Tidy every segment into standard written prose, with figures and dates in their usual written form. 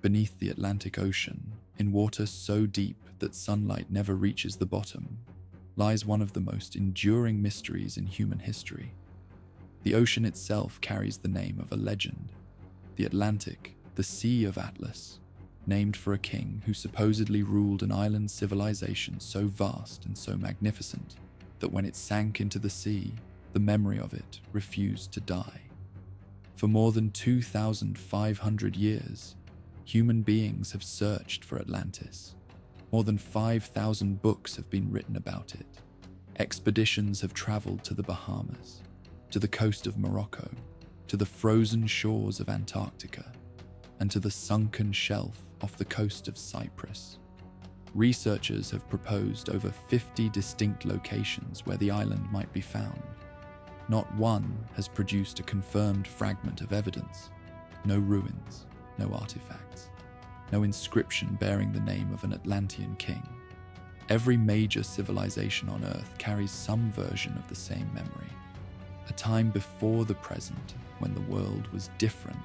Beneath the Atlantic Ocean, in water so deep that sunlight never reaches the bottom, lies one of the most enduring mysteries in human history. The ocean itself carries the name of a legend. The Atlantic, the Sea of Atlas, named for a king who supposedly ruled an island civilization so vast and so magnificent that when it sank into the sea, the memory of it refused to die. For more than 2,500 years, human beings have searched for Atlantis. More than 5,000 books have been written about it. Expeditions have traveled to the Bahamas, to the coast of Morocco, to the frozen shores of Antarctica, and to the sunken shelf off the coast of Cyprus. Researchers have proposed over 50 distinct locations where the island might be found. Not one has produced a confirmed fragment of evidence. No ruins, no artifacts, no inscription bearing the name of an Atlantean king. Every major civilization on Earth carries some version of the same memory. A time before the present, when the world was different,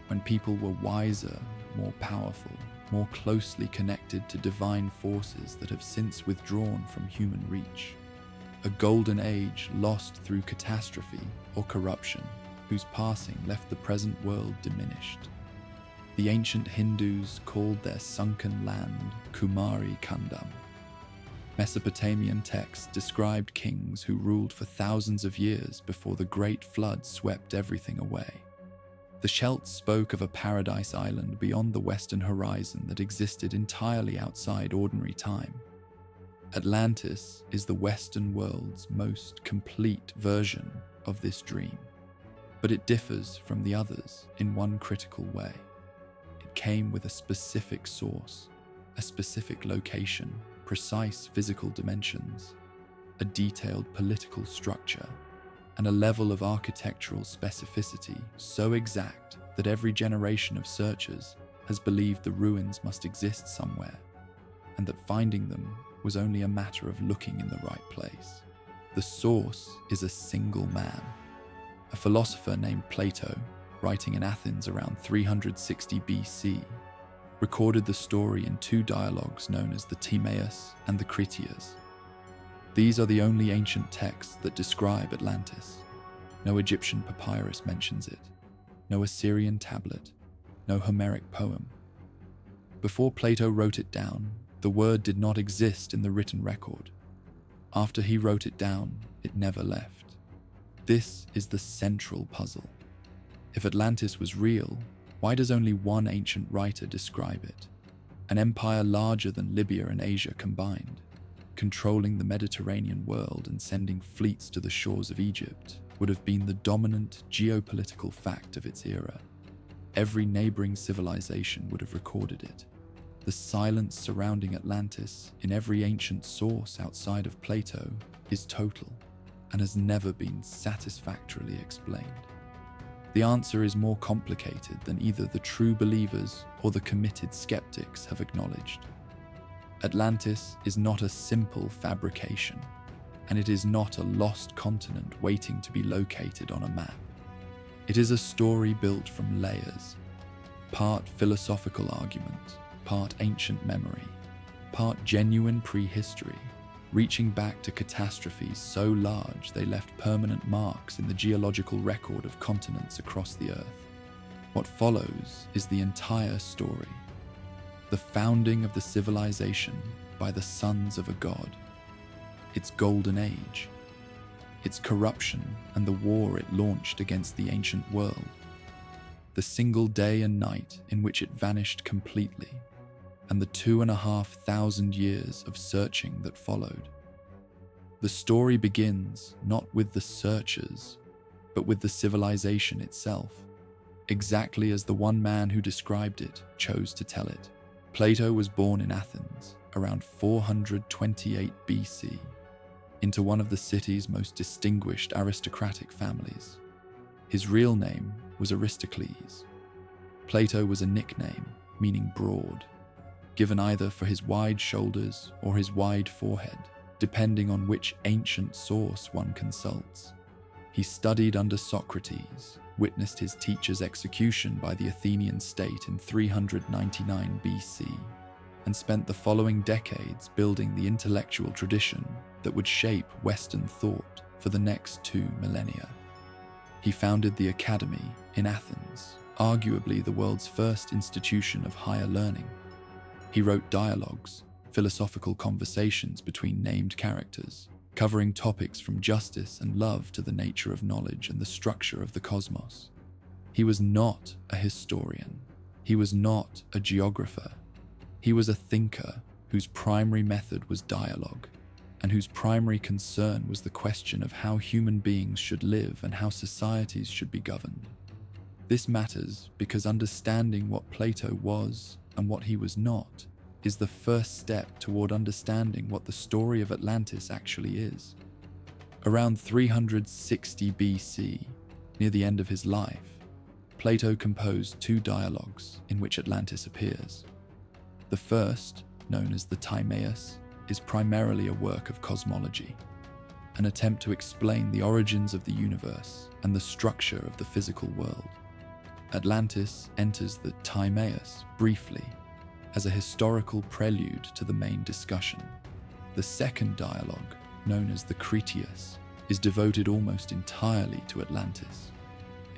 when people were wiser, more powerful, more closely connected to divine forces that have since withdrawn from human reach. A golden age lost through catastrophe or corruption, whose passing left the present world diminished. The ancient Hindus called their sunken land Kumari Kandam. Mesopotamian texts described kings who ruled for thousands of years before the Great Flood swept everything away. The Celts spoke of a paradise island beyond the western horizon that existed entirely outside ordinary time. Atlantis is the Western world's most complete version of this dream, but it differs from the others in one critical way. It came with a specific source, a specific location, precise physical dimensions, a detailed political structure, and a level of architectural specificity so exact that every generation of searchers has believed the ruins must exist somewhere, and that finding them was only a matter of looking in the right place. The source is a single man, a philosopher named Plato, writing in Athens around 360 BC, recorded the story in two dialogues known as the Timaeus and the Critias. These are the only ancient texts that describe Atlantis. No Egyptian papyrus mentions it, no Assyrian tablet, no Homeric poem. Before Plato wrote it down, the word did not exist in the written record. After he wrote it down, it never left. This is the central puzzle. If Atlantis was real, why does only one ancient writer describe it? An empire larger than Libya and Asia combined, controlling the Mediterranean world and sending fleets to the shores of Egypt, would have been the dominant geopolitical fact of its era. Every neighboring civilization would have recorded it. The silence surrounding Atlantis in every ancient source outside of Plato is total and has never been satisfactorily explained. The answer is more complicated than either the true believers or the committed skeptics have acknowledged. Atlantis is not a simple fabrication, and it is not a lost continent waiting to be located on a map. It is a story built from layers, part philosophical argument, part ancient memory, part genuine prehistory, reaching back to catastrophes so large they left permanent marks in the geological record of continents across the Earth. What follows is the entire story. The founding of the civilization by the sons of a god, its golden age, its corruption and the war it launched against the ancient world, the single day and night in which it vanished completely, and the 2,500 years of searching that followed. The story begins not with the searchers, but with the civilization itself, exactly as the one man who described it chose to tell it. Plato was born in Athens around 428 BC, into one of the city's most distinguished aristocratic families. His real name was Aristocles. Plato was a nickname meaning broad, given either for his wide shoulders or his wide forehead, depending on which ancient source one consults. He studied under Socrates, witnessed his teacher's execution by the Athenian state in 399 BC, and spent the following decades building the intellectual tradition that would shape Western thought for the next 2 millennia. He founded the Academy in Athens, arguably the world's first institution of higher learning. He wrote dialogues, philosophical conversations between named characters, covering topics from justice and love to the nature of knowledge and the structure of the cosmos. He was not a historian. He was not a geographer. He was a thinker whose primary method was dialogue, and whose primary concern was the question of how human beings should live and how societies should be governed. This matters because understanding what Plato was and what he was not is the first step toward understanding what the story of Atlantis actually is. Around 360 BC, near the end of his life, Plato composed 2 dialogues in which Atlantis appears. The first, known as the Timaeus, is primarily a work of cosmology, an attempt to explain the origins of the universe and the structure of the physical world. Atlantis enters the Timaeus briefly as a historical prelude to the main discussion. The second dialogue, known as the Critias, is devoted almost entirely to Atlantis.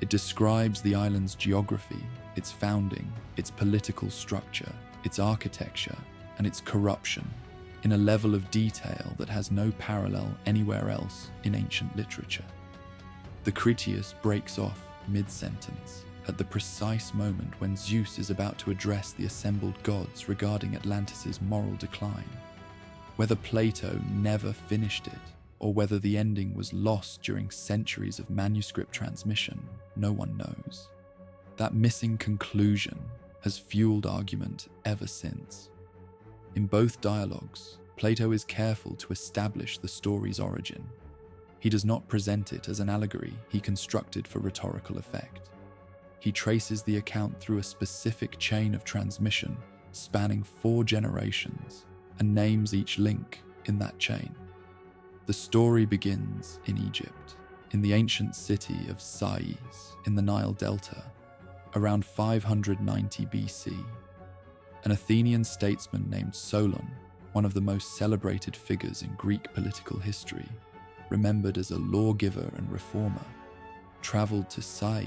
It describes the island's geography, its founding, its political structure, its architecture, and its corruption in a level of detail that has no parallel anywhere else in ancient literature. The Critias breaks off mid-sentence at the precise moment when Zeus is about to address the assembled gods regarding Atlantis' moral decline. Whether Plato never finished it, or whether the ending was lost during centuries of manuscript transmission, no one knows. That missing conclusion has fueled argument ever since. In both dialogues, Plato is careful to establish the story's origin. He does not present it as an allegory he constructed for rhetorical effect. He traces the account through a specific chain of transmission spanning 4 generations and names each link in that chain. The story begins in Egypt, in the ancient city of Sais in the Nile Delta, around 590 BC. An Athenian statesman named Solon, one of the most celebrated figures in Greek political history, remembered as a lawgiver and reformer, traveled to Sais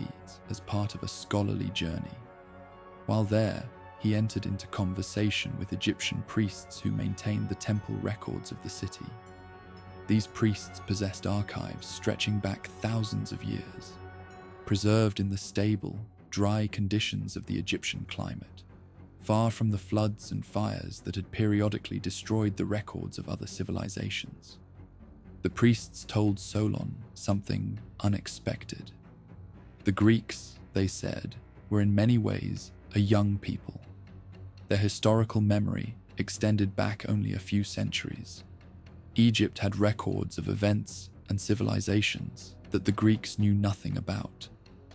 as part of a scholarly journey. While there, he entered into conversation with Egyptian priests who maintained the temple records of the city. These priests possessed archives stretching back thousands of years, preserved in the stable, dry conditions of the Egyptian climate, far from the floods and fires that had periodically destroyed the records of other civilizations. The priests told Solon something unexpected. The Greeks, they said, were in many ways a young people. Their historical memory extended back only a few centuries. Egypt had records of events and civilizations that the Greeks knew nothing about,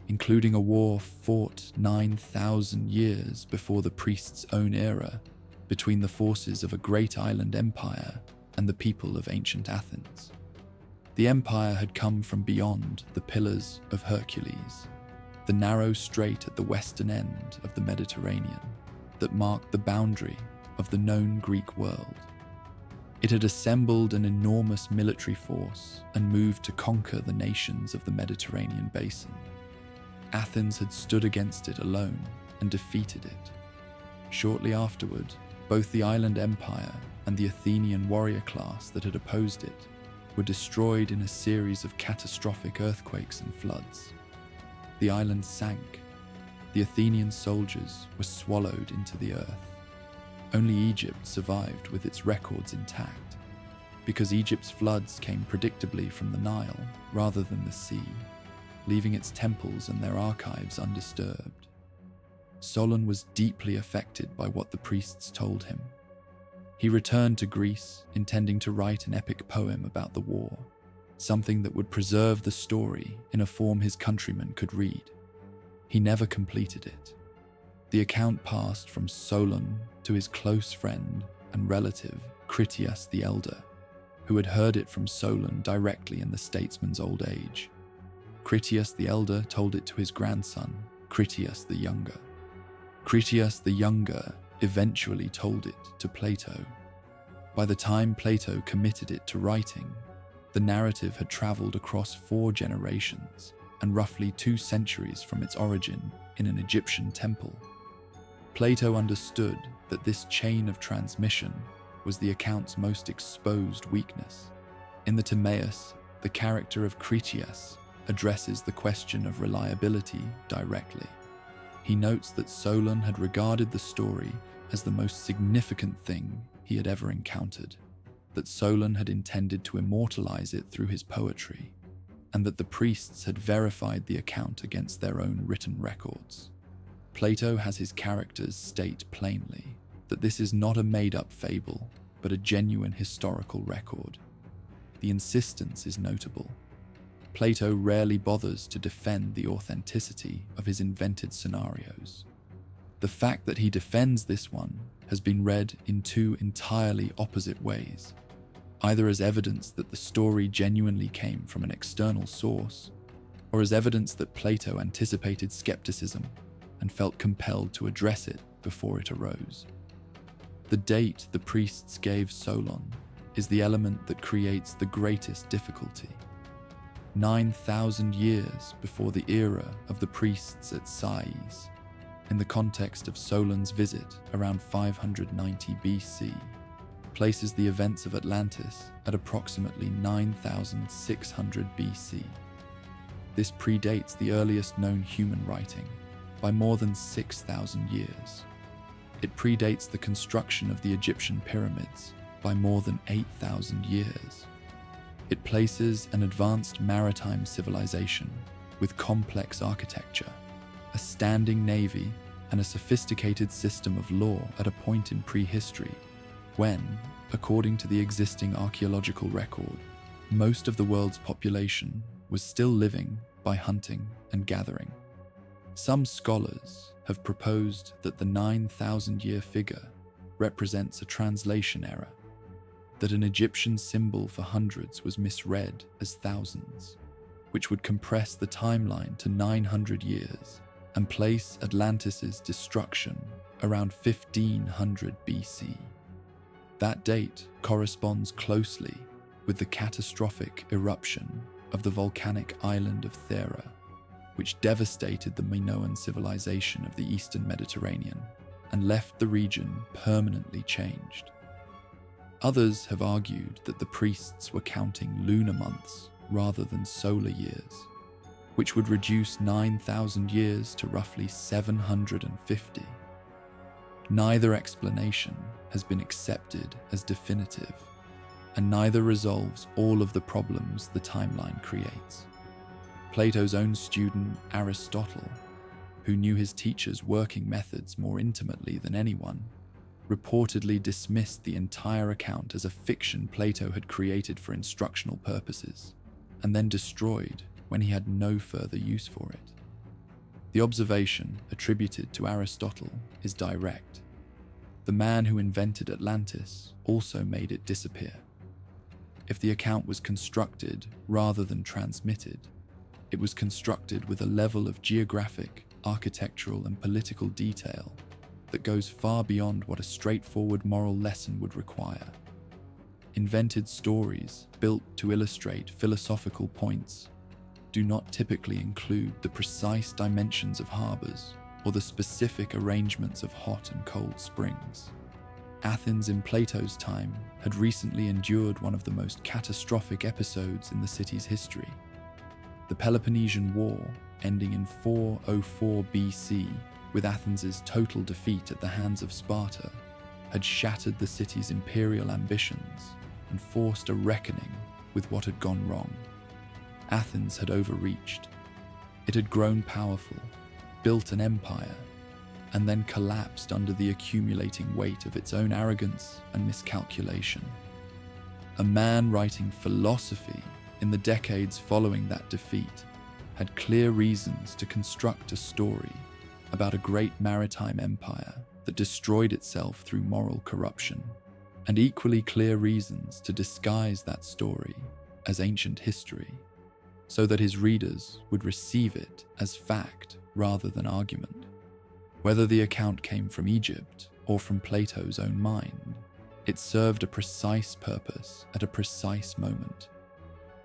including a war fought 9,000 years before the priests' own era between the forces of a great island empire and the people of ancient Athens. The empire had come from beyond the Pillars of Hercules, the narrow strait at the western end of the Mediterranean that marked the boundary of the known Greek world. It had assembled an enormous military force and moved to conquer the nations of the Mediterranean basin. Athens had stood against it alone and defeated it. Shortly afterward, both the island empire and the Athenian warrior class that had opposed it were destroyed in a series of catastrophic earthquakes and floods. The island sank. The Athenian soldiers were swallowed into the earth. Only Egypt survived with its records intact, because Egypt's floods came predictably from the Nile rather than the sea, leaving its temples and their archives undisturbed. Solon was deeply affected by what the priests told him. He returned to Greece, intending to write an epic poem about the war, something that would preserve the story in a form his countrymen could read. He never completed it. The account passed from Solon to his close friend and relative Critias the Elder, who had heard it from Solon directly in the statesman's old age. Critias the Elder told it to his grandson, Critias the Younger. Critias the Younger eventually told it to Plato. By the time Plato committed it to writing, the narrative had traveled across 4 generations and roughly 2 centuries from its origin in an Egyptian temple. Plato understood that this chain of transmission was the account's most exposed weakness. In the Timaeus, the character of Critias addresses the question of reliability directly. He notes that Solon had regarded the story as the most significant thing he had ever encountered, that Solon had intended to immortalize it through his poetry, and that the priests had verified the account against their own written records. Plato has his characters state plainly that this is not a made-up fable, but a genuine historical record. The insistence is notable. Plato rarely bothers to defend the authenticity of his invented scenarios. The fact that he defends this one has been read in 2 entirely opposite ways, either as evidence that the story genuinely came from an external source, or as evidence that Plato anticipated skepticism and felt compelled to address it before it arose. The date the priests gave Solon is the element that creates the greatest difficulty. 9,000 years before the era of the priests at Sais, in the context of Solon's visit around 590 BC, places the events of Atlantis at approximately 9,600 BC. This predates the earliest known human writing by more than 6,000 years. It predates the construction of the Egyptian pyramids by more than 8,000 years. It places an advanced maritime civilization with complex architecture, a standing navy, and a sophisticated system of law at a point in prehistory when, according to the existing archaeological record, most of the world's population was still living by hunting and gathering. Some scholars have proposed that the 9,000-year figure represents a translation error, that an Egyptian symbol for hundreds was misread as thousands, which would compress the timeline to 900 years and place Atlantis' destruction around 1500 BC. That date corresponds closely with the catastrophic eruption of the volcanic island of Thera, which devastated the Minoan civilization of the Eastern Mediterranean and left the region permanently changed. Others have argued that the priests were counting lunar months rather than solar years, which would reduce 9,000 years to roughly 750. Neither explanation has been accepted as definitive, and neither resolves all of the problems the timeline creates. Plato's own student, Aristotle, who knew his teacher's working methods more intimately than anyone, reportedly dismissed the entire account as a fiction Plato had created for instructional purposes, and then destroyed when he had no further use for it. The observation attributed to Aristotle is direct. The man who invented Atlantis also made it disappear. If the account was constructed rather than transmitted, it was constructed with a level of geographic, architectural, and political detail that goes far beyond what a straightforward moral lesson would require. Invented stories built to illustrate philosophical points do not typically include the precise dimensions of harbors or the specific arrangements of hot and cold springs. Athens in Plato's time had recently endured one of the most catastrophic episodes in the city's history. The Peloponnesian War, ending in 404 BC with Athens' total defeat at the hands of Sparta, had shattered the city's imperial ambitions and forced a reckoning with what had gone wrong. Athens had overreached. It had grown powerful, built an empire, and then collapsed under the accumulating weight of its own arrogance and miscalculation. A man writing philosophy in the decades following that defeat had clear reasons to construct a story about a great maritime empire that destroyed itself through moral corruption, and equally clear reasons to disguise that story as ancient history. so that his readers would receive it as fact rather than argument. Whether the account came from Egypt or from Plato's own mind, it served a precise purpose at a precise moment.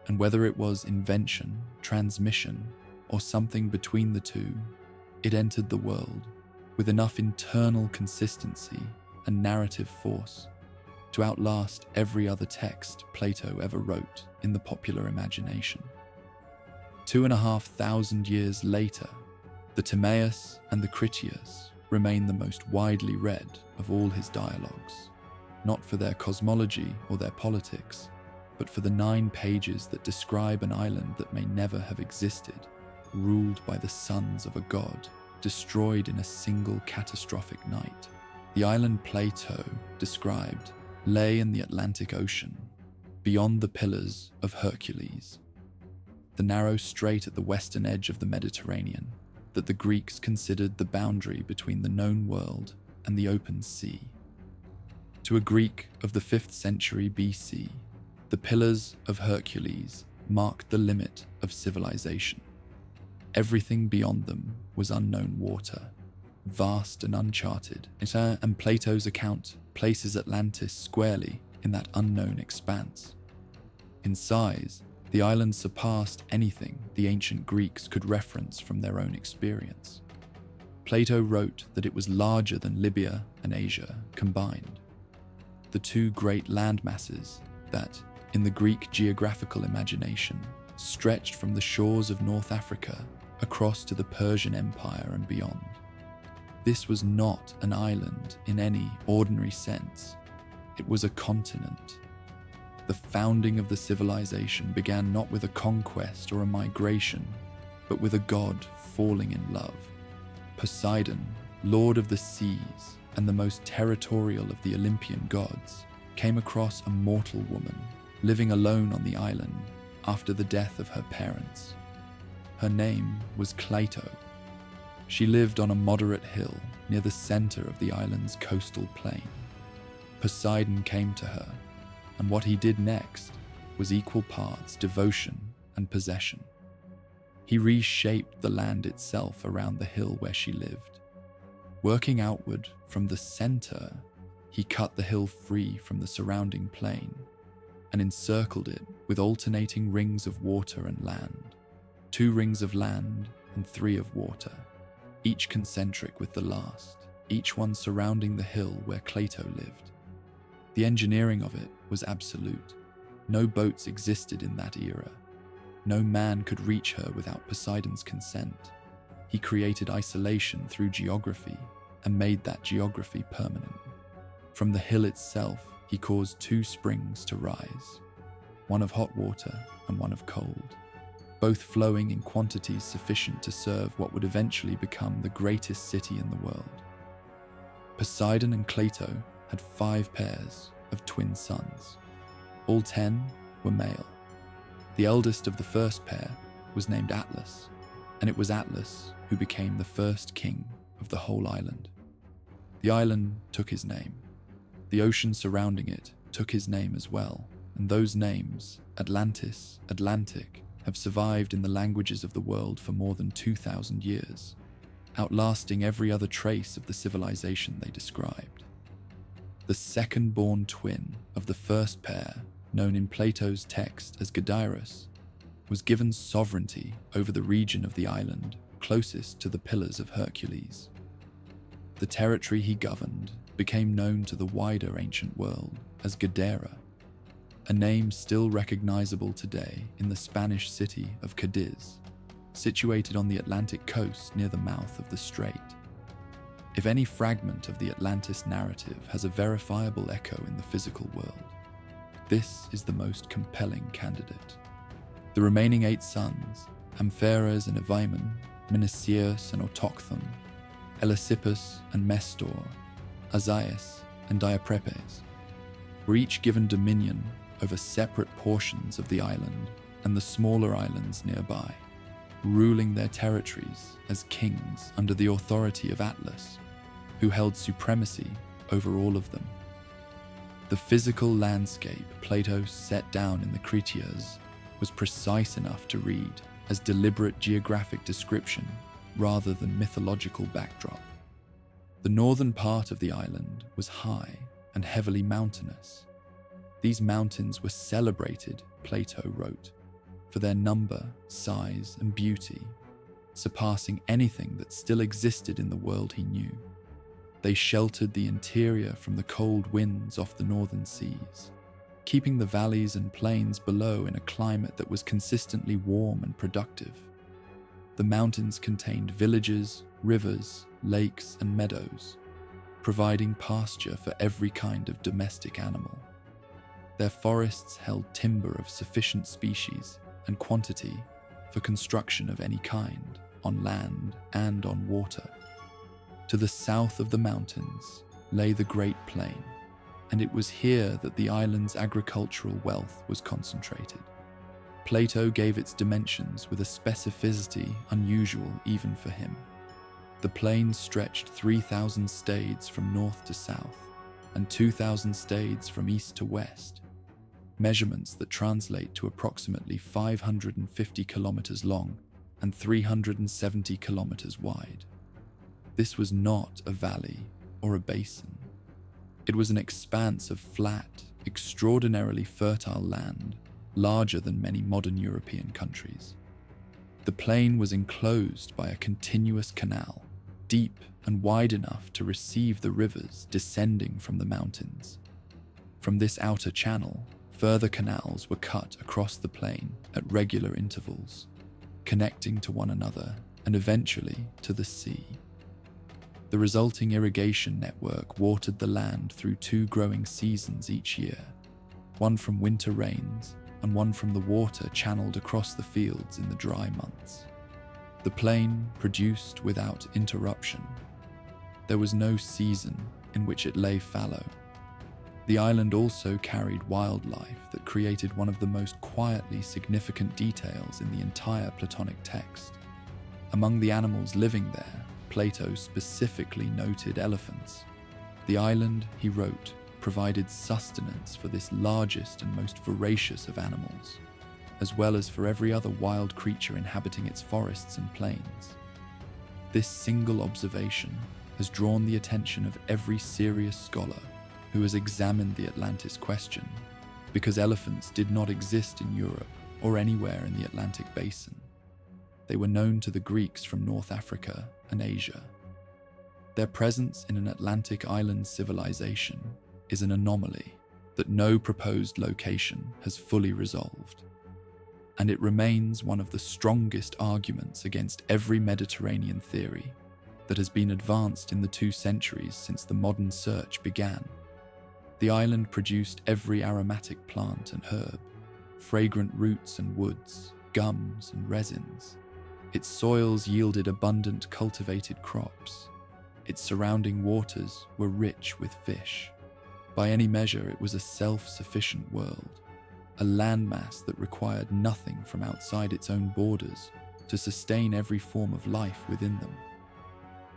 And whether it was invention, transmission, or something between the two, it entered the world with enough internal consistency and narrative force to outlast every other text Plato ever wrote in the popular imagination. 2,500 years later, the Timaeus and the Critias remain the most widely read of all his dialogues, not for their cosmology or their politics, but for the 9 pages that describe an island that may never have existed, ruled by the sons of a god, destroyed in a single catastrophic night. The island Plato described lay in the Atlantic Ocean, beyond the Pillars of Hercules, the narrow strait at the western edge of the Mediterranean that the Greeks considered the boundary between the known world and the open sea. To a Greek of the 5th century BC, the Pillars of Hercules marked the limit of civilization. Everything beyond them was unknown water, vast and uncharted, and Plato's account places Atlantis squarely in that unknown expanse. In size, the island surpassed anything the ancient Greeks could reference from their own experience. Plato wrote that it was larger than Libya and Asia combined, the 2 great landmasses that, in the Greek geographical imagination, stretched from the shores of North Africa across to the Persian Empire and beyond. This was not an island in any ordinary sense. It was a continent. The founding of the civilization began not with a conquest or a migration, but with a god falling in love. Poseidon, lord of the seas and the most territorial of the Olympian gods, came across a mortal woman living alone on the island after the death of her parents. Her name was Cleito. She lived on a moderate hill near the center of the island's coastal plain. Poseidon came to her, and what he did next was equal parts devotion and possession. He reshaped the land itself around the hill where she lived. Working outward from the center, he cut the hill free from the surrounding plain and encircled it with alternating rings of water and land, 2 rings of land and 3 of water, each concentric with the last, each one surrounding the hill where Cleito lived. The engineering of it was absolute. No boats existed in that era. No man could reach her without Poseidon's consent. He created isolation through geography and made that geography permanent. From the hill itself, he caused 2 springs to rise, one of hot water and one of cold, both flowing in quantities sufficient to serve what would eventually become the greatest city in the world. Poseidon and Cleito had 5 pairs of twin sons. All 10 were male. The eldest of the first pair was named Atlas, and it was Atlas who became the first king of the whole island. The island took his name. The ocean surrounding it took his name as well, and those names, Atlantis, Atlantic, have survived in the languages of the world for more than 2,000 years, outlasting every other trace of the civilization they described. The second-born twin of the first pair, known in Plato's text as Gadairos, was given sovereignty over the region of the island closest to the Pillars of Hercules. The territory he governed became known to the wider ancient world as Gadara, a name still recognizable today in the Spanish city of Cadiz, situated on the Atlantic coast near the mouth of the strait. If any fragment of the Atlantis narrative has a verifiable echo in the physical world, this is the most compelling candidate. The remaining 8 sons, Ampheres and Evaemon, Meneceus and Autochthon, Eleusippus and Mestor, Azaias and Diaprepes, were each given dominion over separate portions of the island and the smaller islands nearby, ruling their territories as kings under the authority of Atlas, who held supremacy over all of them. The physical landscape Plato set down in the Critias was precise enough to read as deliberate geographic description rather than mythological backdrop. The northern part of the island was high and heavily mountainous. These mountains were celebrated, Plato wrote, for their number, size, and beauty, surpassing anything that still existed in the world he knew. They sheltered the interior from the cold winds off the northern seas, keeping the valleys and plains below in a climate that was consistently warm and productive. The mountains contained villages, rivers, lakes, and meadows, providing pasture for every kind of domestic animal. Their forests held timber of sufficient species and quantity for construction of any kind, on land and on water. To the south of the mountains lay the Great Plain, and it was here that the island's agricultural wealth was concentrated. Plato gave its dimensions with a specificity unusual even for him. The plain stretched 3,000 stades from north to south, and 2,000 stades from east to west, measurements that translate to approximately 550 kilometers long and 370 kilometers wide. This was not a valley or a basin. It was an expanse of flat, extraordinarily fertile land, larger than many modern European countries. The plain was enclosed by a continuous canal, deep and wide enough to receive the rivers descending from the mountains. From this outer channel, further canals were cut across the plain at regular intervals, connecting to one another and eventually to the sea. The resulting irrigation network watered the land through 2 growing seasons each year, one from winter rains and one from the water channeled across the fields in the dry months. The plain produced without interruption. There was no season in which it lay fallow. The island also carried wildlife that created one of the most quietly significant details in the entire Platonic text. Among the animals living there, Plato specifically noted elephants. The island, he wrote, provided sustenance for this largest and most voracious of animals, as well as for every other wild creature inhabiting its forests and plains. This single observation has drawn the attention of every serious scholar who has examined the Atlantis question, because elephants did not exist in Europe or anywhere in the Atlantic basin. They were known to the Greeks from North Africa and Asia. Their presence in an Atlantic island civilization is an anomaly that no proposed location has fully resolved, and it remains one of the strongest arguments against every Mediterranean theory that has been advanced in the 2 centuries since the modern search began. The island produced every aromatic plant and herb, fragrant roots and woods, gums and resins. Its soils yielded abundant cultivated crops. Its surrounding waters were rich with fish. By any measure, it was a self-sufficient world, a landmass that required nothing from outside its own borders to sustain every form of life within them.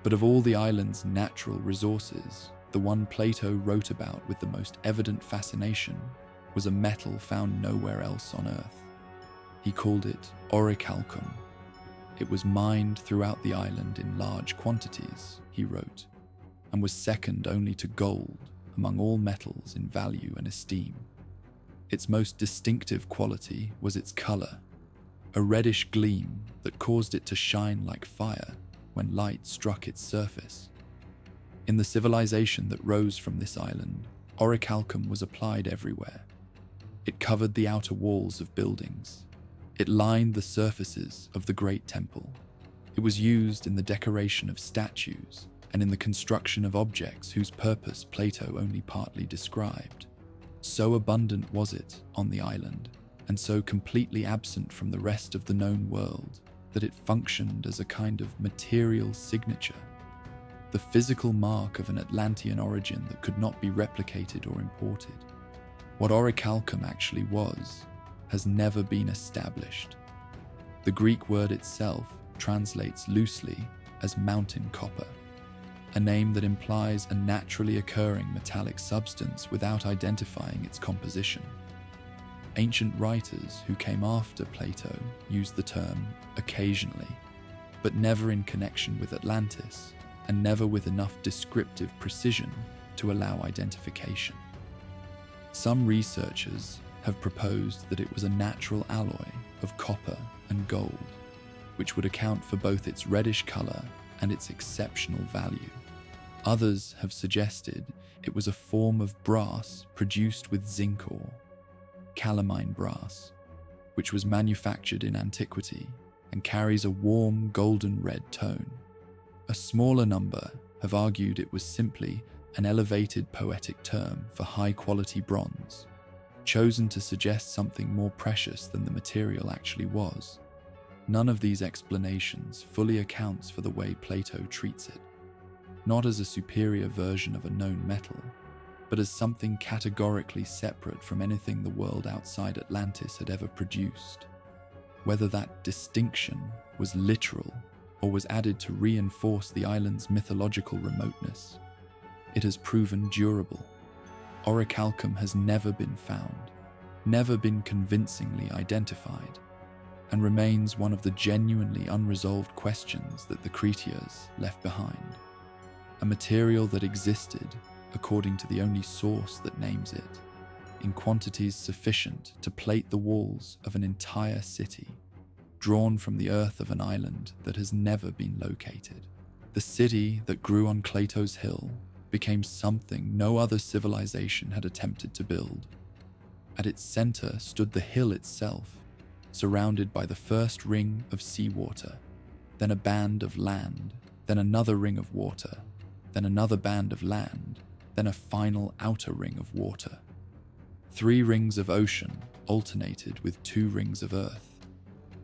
But of all the island's natural resources, the one Plato wrote about with the most evident fascination was a metal found nowhere else on Earth. He called it orichalcum. It was mined throughout the island in large quantities, he wrote, and was second only to gold among all metals in value and esteem. Its most distinctive quality was its color, a reddish gleam that caused it to shine like fire when light struck its surface. In the civilization that rose from this island, orichalcum was applied everywhere. It covered the outer walls of buildings. It lined the surfaces of the Great Temple. It was used in the decoration of statues and in the construction of objects whose purpose Plato only partly described. So abundant was it on the island, and so completely absent from the rest of the known world, that it functioned as a kind of material signature, the physical mark of an Atlantean origin that could not be replicated or imported. What orichalcum actually was has never been established. The Greek word itself translates loosely as mountain copper, a name that implies a naturally occurring metallic substance without identifying its composition. Ancient writers who came after Plato used the term occasionally, but never in connection with Atlantis, and never with enough descriptive precision to allow identification. Some researchers have proposed that it was a natural alloy of copper and gold, which would account for both its reddish color and its exceptional value. Others have suggested it was a form of brass produced with zinc ore, calamine brass, which was manufactured in antiquity and carries a warm golden red tone. A smaller number have argued it was simply an elevated poetic term for high-quality bronze, chosen to suggest something more precious than the material actually was. None of these explanations fully accounts for the way Plato treats it, not as a superior version of a known metal, but as something categorically separate from anything the world outside Atlantis had ever produced. Whether that distinction was literal or was added to reinforce the island's mythological remoteness, it has proven durable. Orichalcum has never been found, never been convincingly identified, and remains one of the genuinely unresolved questions that the Cretians left behind. A material that existed, according to the only source that names it, in quantities sufficient to plate the walls of an entire city, drawn from the earth of an island that has never been located. The city that grew on Klato's hill became something no other civilization had attempted to build. At its center stood the hill itself, surrounded by the first ring of seawater, then a band of land, then another ring of water, then another band of land, then a final outer ring of water. 3 rings of ocean alternated with 2 rings of earth,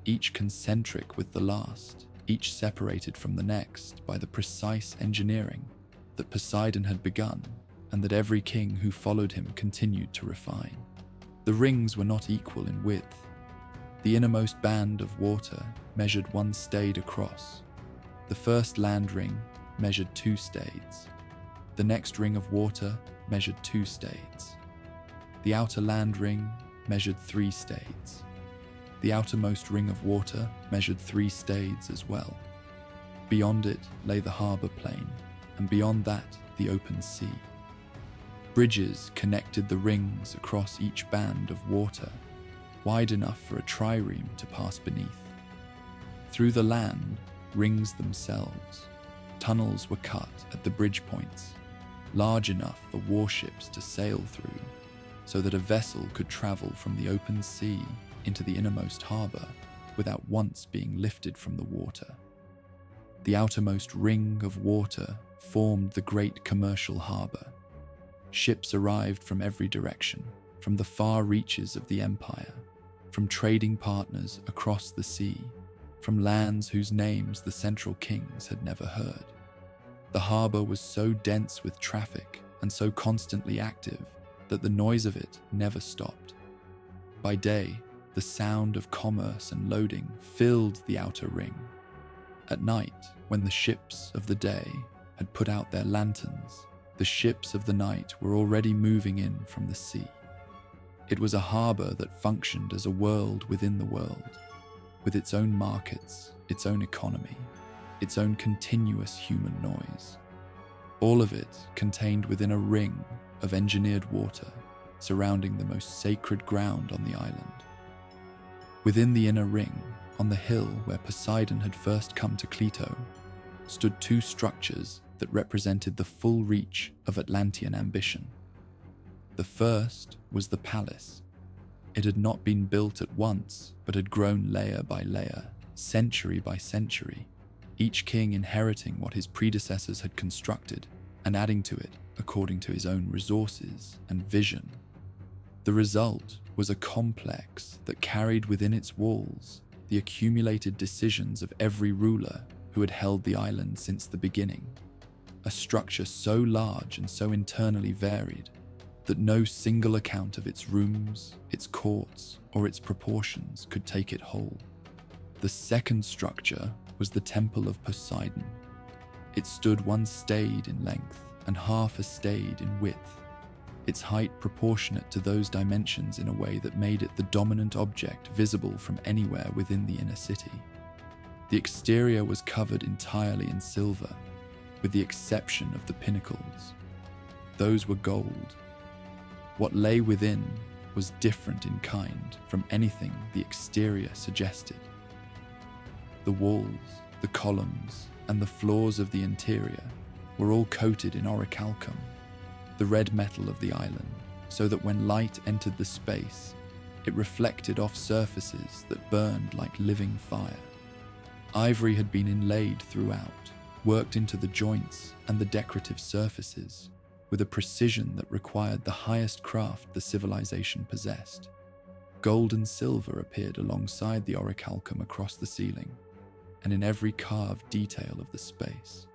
each concentric with the last, each separated from the next by the precise engineering that Poseidon had begun and that every king who followed him continued to refine. The rings were not equal in width. The innermost band of water measured 1 stade across. The first land ring measured 2 stades. The next ring of water measured 2 stades. The outer land ring measured 3 stades. The outermost ring of water measured 3 stades as well. Beyond it lay the harbour plain, and beyond that the open sea. Bridges connected the rings across each band of water, wide enough for a trireme to pass beneath. Through the land, rings themselves, tunnels were cut at the bridge points, large enough for warships to sail through, so that a vessel could travel from the open sea into the innermost harbour without once being lifted from the water. The outermost ring of water formed the great commercial harbour. Ships arrived from every direction, from the far reaches of the empire, from trading partners across the sea, from lands whose names the central kings had never heard. The harbour was so dense with traffic and so constantly active that the noise of it never stopped. By day, the sound of commerce and loading filled the outer ring. At night, when the ships of the day had put out their lanterns, the ships of the night were already moving in from the sea. It was a harbour that functioned as a world within the world, with its own markets, its own economy, its own continuous human noise. All of it contained within a ring of engineered water surrounding the most sacred ground on the island. Within the inner ring, on the hill where Poseidon had first come to Kleto, stood 2 structures that represented the full reach of Atlantean ambition. The first was the palace. It had not been built at once, but had grown layer by layer, century by century, each king inheriting what his predecessors had constructed and adding to it according to his own resources and vision. The result was a complex that carried within its walls the accumulated decisions of every ruler who had held the island since the beginning, a structure so large and so internally varied that no single account of its rooms, its courts, or its proportions could take it whole. The second structure was the Temple of Poseidon. It stood 1 stade in length and half a stade in width. its height proportionate to those dimensions in a way that made it the dominant object visible from anywhere within the inner city. The exterior was covered entirely in silver, with the exception of the pinnacles. Those were gold. What lay within was different in kind from anything the exterior suggested. The walls, the columns, and the floors of the interior were all coated in orichalcum, the red metal of the island, so that when light entered the space, it reflected off surfaces that burned like living fire. Ivory had been inlaid throughout, worked into the joints and the decorative surfaces, with a precision that required the highest craft the civilization possessed. Gold and silver appeared alongside the orichalcum across the ceiling, and in every carved detail of the space.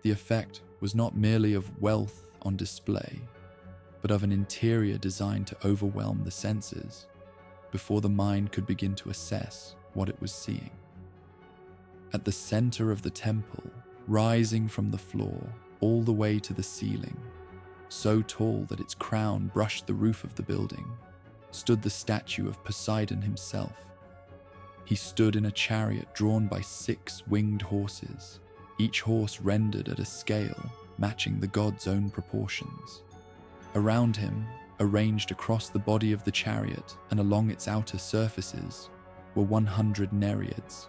The effect was not merely of wealth on display, but of an interior designed to overwhelm the senses before the mind could begin to assess what it was seeing. At the center of the temple, rising from the floor all the way to the ceiling, so tall that its crown brushed the roof of the building, stood the statue of Poseidon himself. He stood in a chariot drawn by 6 winged horses, each horse rendered at a scale matching the god's own proportions. Around him, arranged across the body of the chariot and along its outer surfaces, were 100 nereids,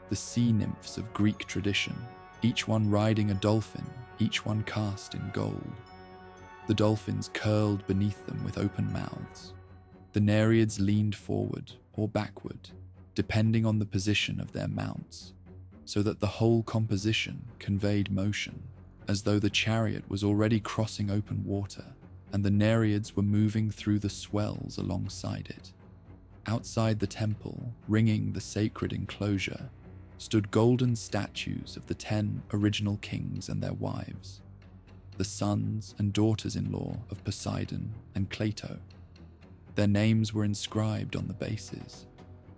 the sea nymphs of Greek tradition, each one riding a dolphin, each one cast in gold. The dolphins curled beneath them with open mouths. The nereids leaned forward or backward, depending on the position of their mounts, so that the whole composition conveyed motion, as though the chariot was already crossing open water, and the nereids were moving through the swells alongside it. Outside the temple, ringing the sacred enclosure, stood golden statues of the 10 original kings and their wives, the sons and daughters-in-law of Poseidon and Cleito. Their names were inscribed on the bases.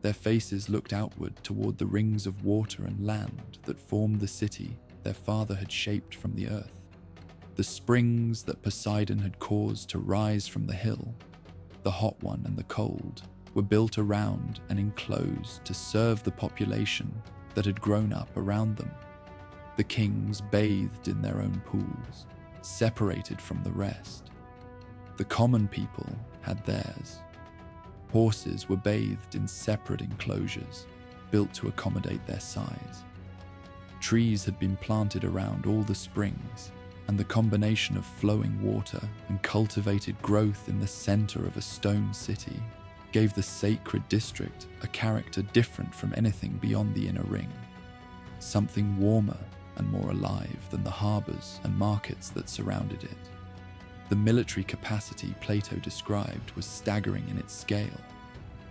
Their faces looked outward toward the rings of water and land that formed the city their father had shaped from the earth. The springs that Poseidon had caused to rise from the hill, the hot one and the cold, were built around and enclosed to serve the population that had grown up around them. The kings bathed in their own pools, separated from the rest. The common people had theirs. Horses were bathed in separate enclosures, built to accommodate their size. Trees had been planted around all the springs, and the combination of flowing water and cultivated growth in the center of a stone city gave the sacred district a character different from anything beyond the inner ring, something warmer and more alive than the harbors and markets that surrounded it. The military capacity Plato described was staggering in its scale.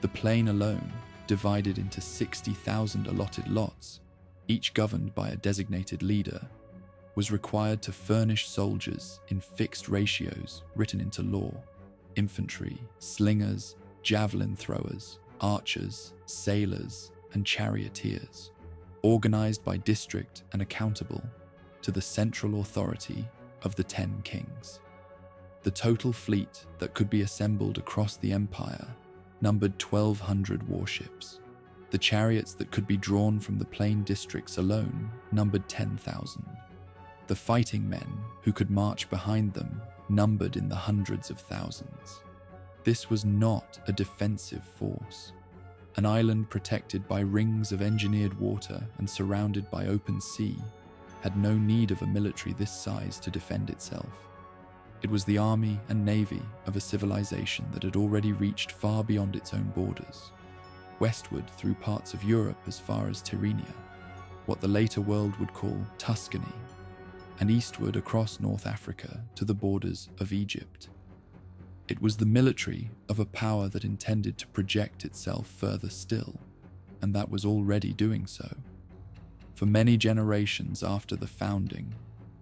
The plain alone, divided into 60,000 allotted lots, each governed by a designated leader, was required to furnish soldiers in fixed ratios written into law: infantry, slingers, javelin throwers, archers, sailors, and charioteers, organized by district and accountable to the central authority of the 10 kings. The total fleet that could be assembled across the empire numbered 1,200 warships. The chariots that could be drawn from the plain districts alone numbered 10,000. The fighting men who could march behind them numbered in the hundreds of thousands. This was not a defensive force. An island protected by rings of engineered water and surrounded by open sea had no need of a military this size to defend itself. It was the army and navy of a civilization that had already reached far beyond its own borders, westward through parts of Europe as far as Tyrrhenia, what the later world would call Tuscany, and eastward across North Africa to the borders of Egypt. It was the military of a power that intended to project itself further still, and that was already doing so. For many generations after the founding,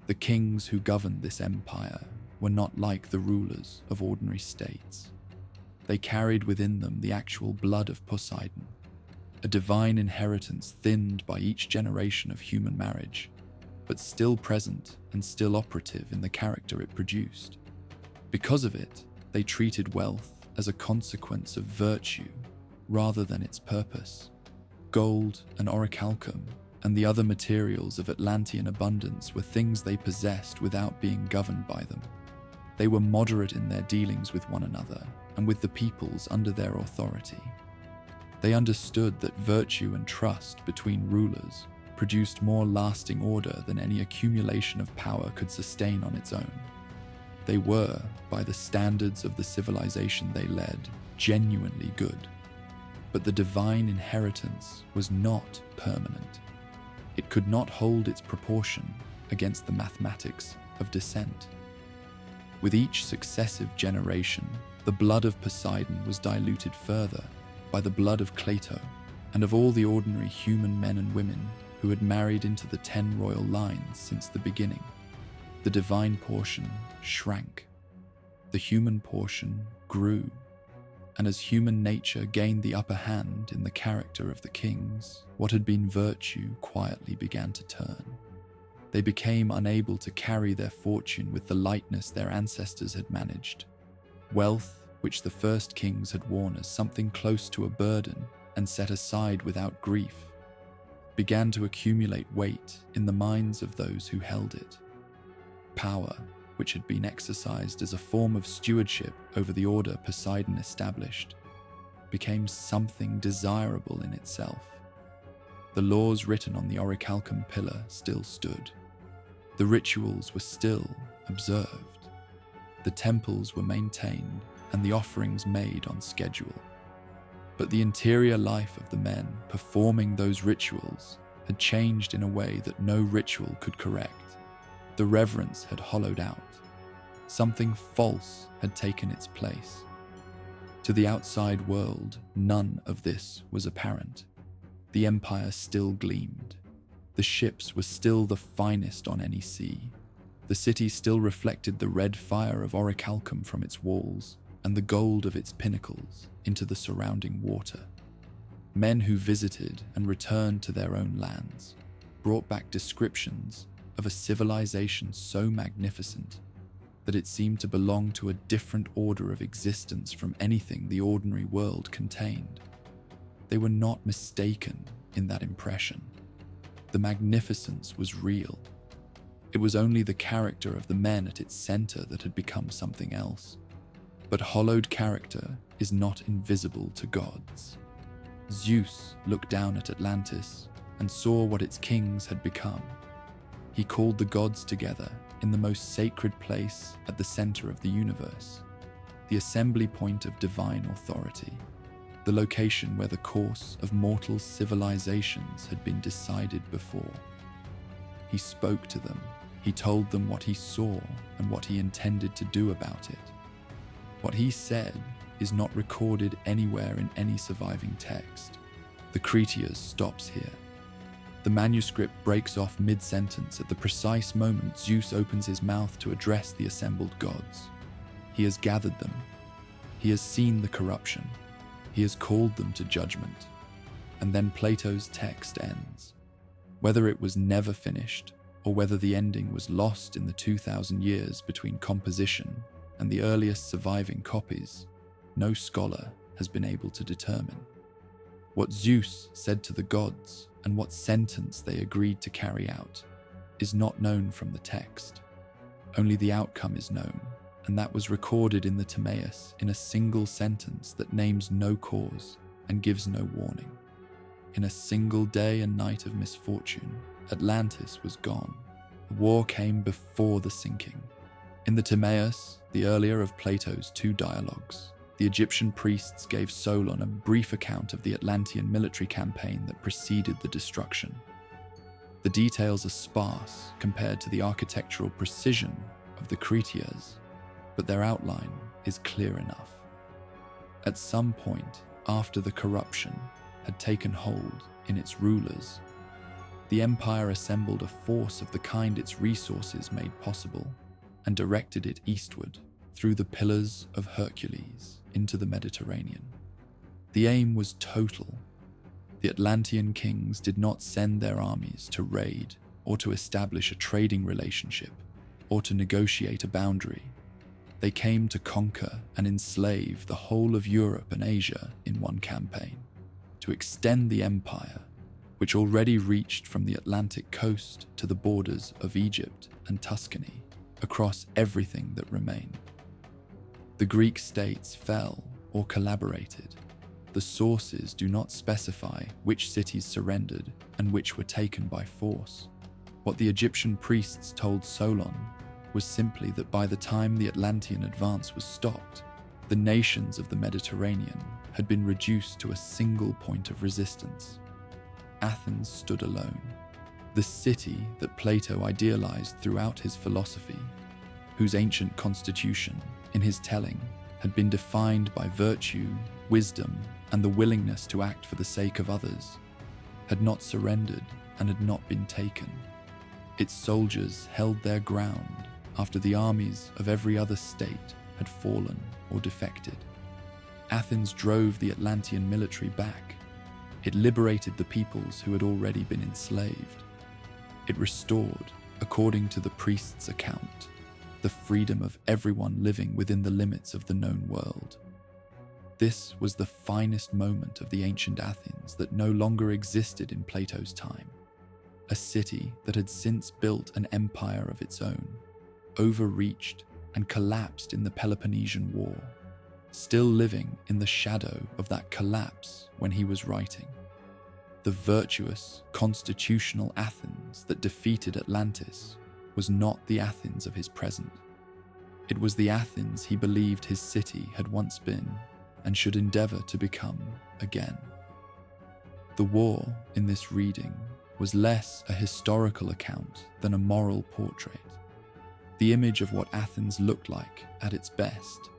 the kings who governed this empire were not like the rulers of ordinary states. They carried within them the actual blood of Poseidon, a divine inheritance thinned by each generation of human marriage, but still present and still operative in the character it produced. Because of it, they treated wealth as a consequence of virtue rather than its purpose. Gold and orichalcum and the other materials of Atlantean abundance were things they possessed without being governed by them. They were moderate in their dealings with one another and with the peoples under their authority. They understood that virtue and trust between rulers produced more lasting order than any accumulation of power could sustain on its own. They were, by the standards of the civilization they led, genuinely good. But the divine inheritance was not permanent. It could not hold its proportion against the mathematics of descent. With each successive generation, the blood of Poseidon was diluted further by the blood of Plato and of all the ordinary human men and women who had married into the 10 royal lines since the beginning. The divine portion shrank. The human portion grew. And as human nature gained the upper hand in the character of the kings, what had been virtue quietly began to turn. They became unable to carry their fortune with the lightness their ancestors had managed. Wealth, which the first kings had worn as something close to a burden and set aside without grief, began to accumulate weight in the minds of those who held it. Power, which had been exercised as a form of stewardship over the order Poseidon established, became something desirable in itself. The laws written on the orichalcum pillar still stood. The rituals were still observed. The temples were maintained and the offerings made on schedule. But the interior life of the men performing those rituals had changed in a way that no ritual could correct. The reverence had hollowed out. Something false had taken its place. To the outside world, none of this was apparent. The empire still gleamed. The ships were still the finest on any sea. The city still reflected the red fire of orichalcum from its walls and the gold of its pinnacles into the surrounding water. Men who visited and returned to their own lands brought back descriptions of a civilization so magnificent that it seemed to belong to a different order of existence from anything the ordinary world contained. They were not mistaken in that impression. The magnificence was real. It was only the character of the men at its center that had become something else. But hollowed character is not invisible to gods. Zeus looked down at Atlantis and saw what its kings had become. He called the gods together in the most sacred place at the center of the universe, the assembly point of divine authority, the location where the course of mortal civilizations had been decided before. He spoke to them. He told them what he saw and what he intended to do about it. What he said is not recorded anywhere in any surviving text. The Critias stops here. The manuscript breaks off mid-sentence at the precise moment Zeus opens his mouth to address the assembled gods. He has gathered them. He has seen the corruption. He has called them to judgment. And then Plato's text ends. Whether it was never finished, or whether the ending was lost in the 2,000 years between composition and the earliest surviving copies, no scholar has been able to determine. What Zeus said to the gods and what sentence they agreed to carry out is not known from the text. Only the outcome is known, and that was recorded in the Timaeus in a single sentence that names no cause and gives no warning. In a single day and night of misfortune, Atlantis was gone. The war came before the sinking. In the Timaeus, the earlier of Plato's 2 dialogues, the Egyptian priests gave Solon a brief account of the Atlantean military campaign that preceded the destruction. The details are sparse compared to the architectural precision of the Critias, but their outline is clear enough. At some point after the corruption had taken hold in its rulers, the empire assembled a force of the kind its resources made possible and directed it eastward through the Pillars of Hercules into the Mediterranean. The aim was total. The Atlantean kings did not send their armies to raid or to establish a trading relationship or to negotiate a boundary. They came to conquer and enslave the whole of Europe and Asia in one campaign, to extend the empire, which already reached from the Atlantic coast to the borders of Egypt and Tuscany, across everything that remained. The Greek states fell or collaborated. The sources do not specify which cities surrendered and which were taken by force. What the Egyptian priests told Solon was simply that by the time the Atlantean advance was stopped, the nations of the Mediterranean had been reduced to a single point of resistance. Athens stood alone, the city that Plato idealized throughout his philosophy, whose ancient constitution, in his telling, had been defined by virtue, wisdom, and the willingness to act for the sake of others, had not surrendered and had not been taken. Its soldiers held their ground after the armies of every other state had fallen or defected. Athens drove the Atlantean military back. It liberated the peoples who had already been enslaved. It restored, according to the priest's account, the freedom of everyone living within the limits of the known world. This was the finest moment of the ancient Athens that no longer existed in Plato's time. A city that had since built an empire of its own, overreached and collapsed in the Peloponnesian War, still living in the shadow of that collapse when he was writing. The virtuous, constitutional Athens that defeated Atlantis was not the Athens of his present. It was the Athens he believed his city had once been and should endeavor to become again. The war in this reading was less a historical account than a moral portrait. The image of what Athens looked like at its best,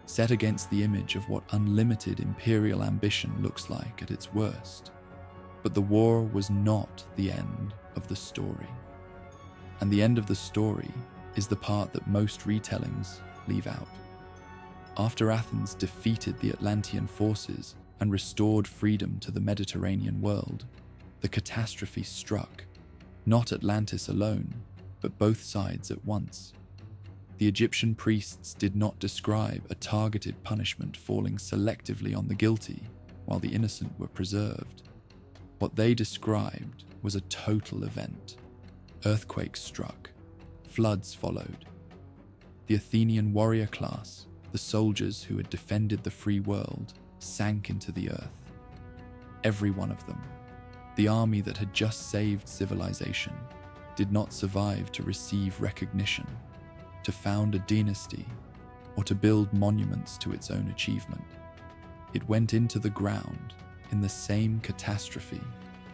set against the image of what unlimited imperial ambition looks like at its worst. But the war was not the end of the story. And the end of the story is the part that most retellings leave out. After Athens defeated the Atlantean forces and restored freedom to the Mediterranean world, the catastrophe struck, not Atlantis alone, but both sides at once. The Egyptian priests did not describe a targeted punishment falling selectively on the guilty while the innocent were preserved. What they described was a total event. Earthquakes struck, floods followed. The Athenian warrior class, the soldiers who had defended the free world, sank into the earth. Every one of them. The army that had just saved civilization did not survive to receive recognition, to found a dynasty, or to build monuments to its own achievement. It went into the ground in the same catastrophe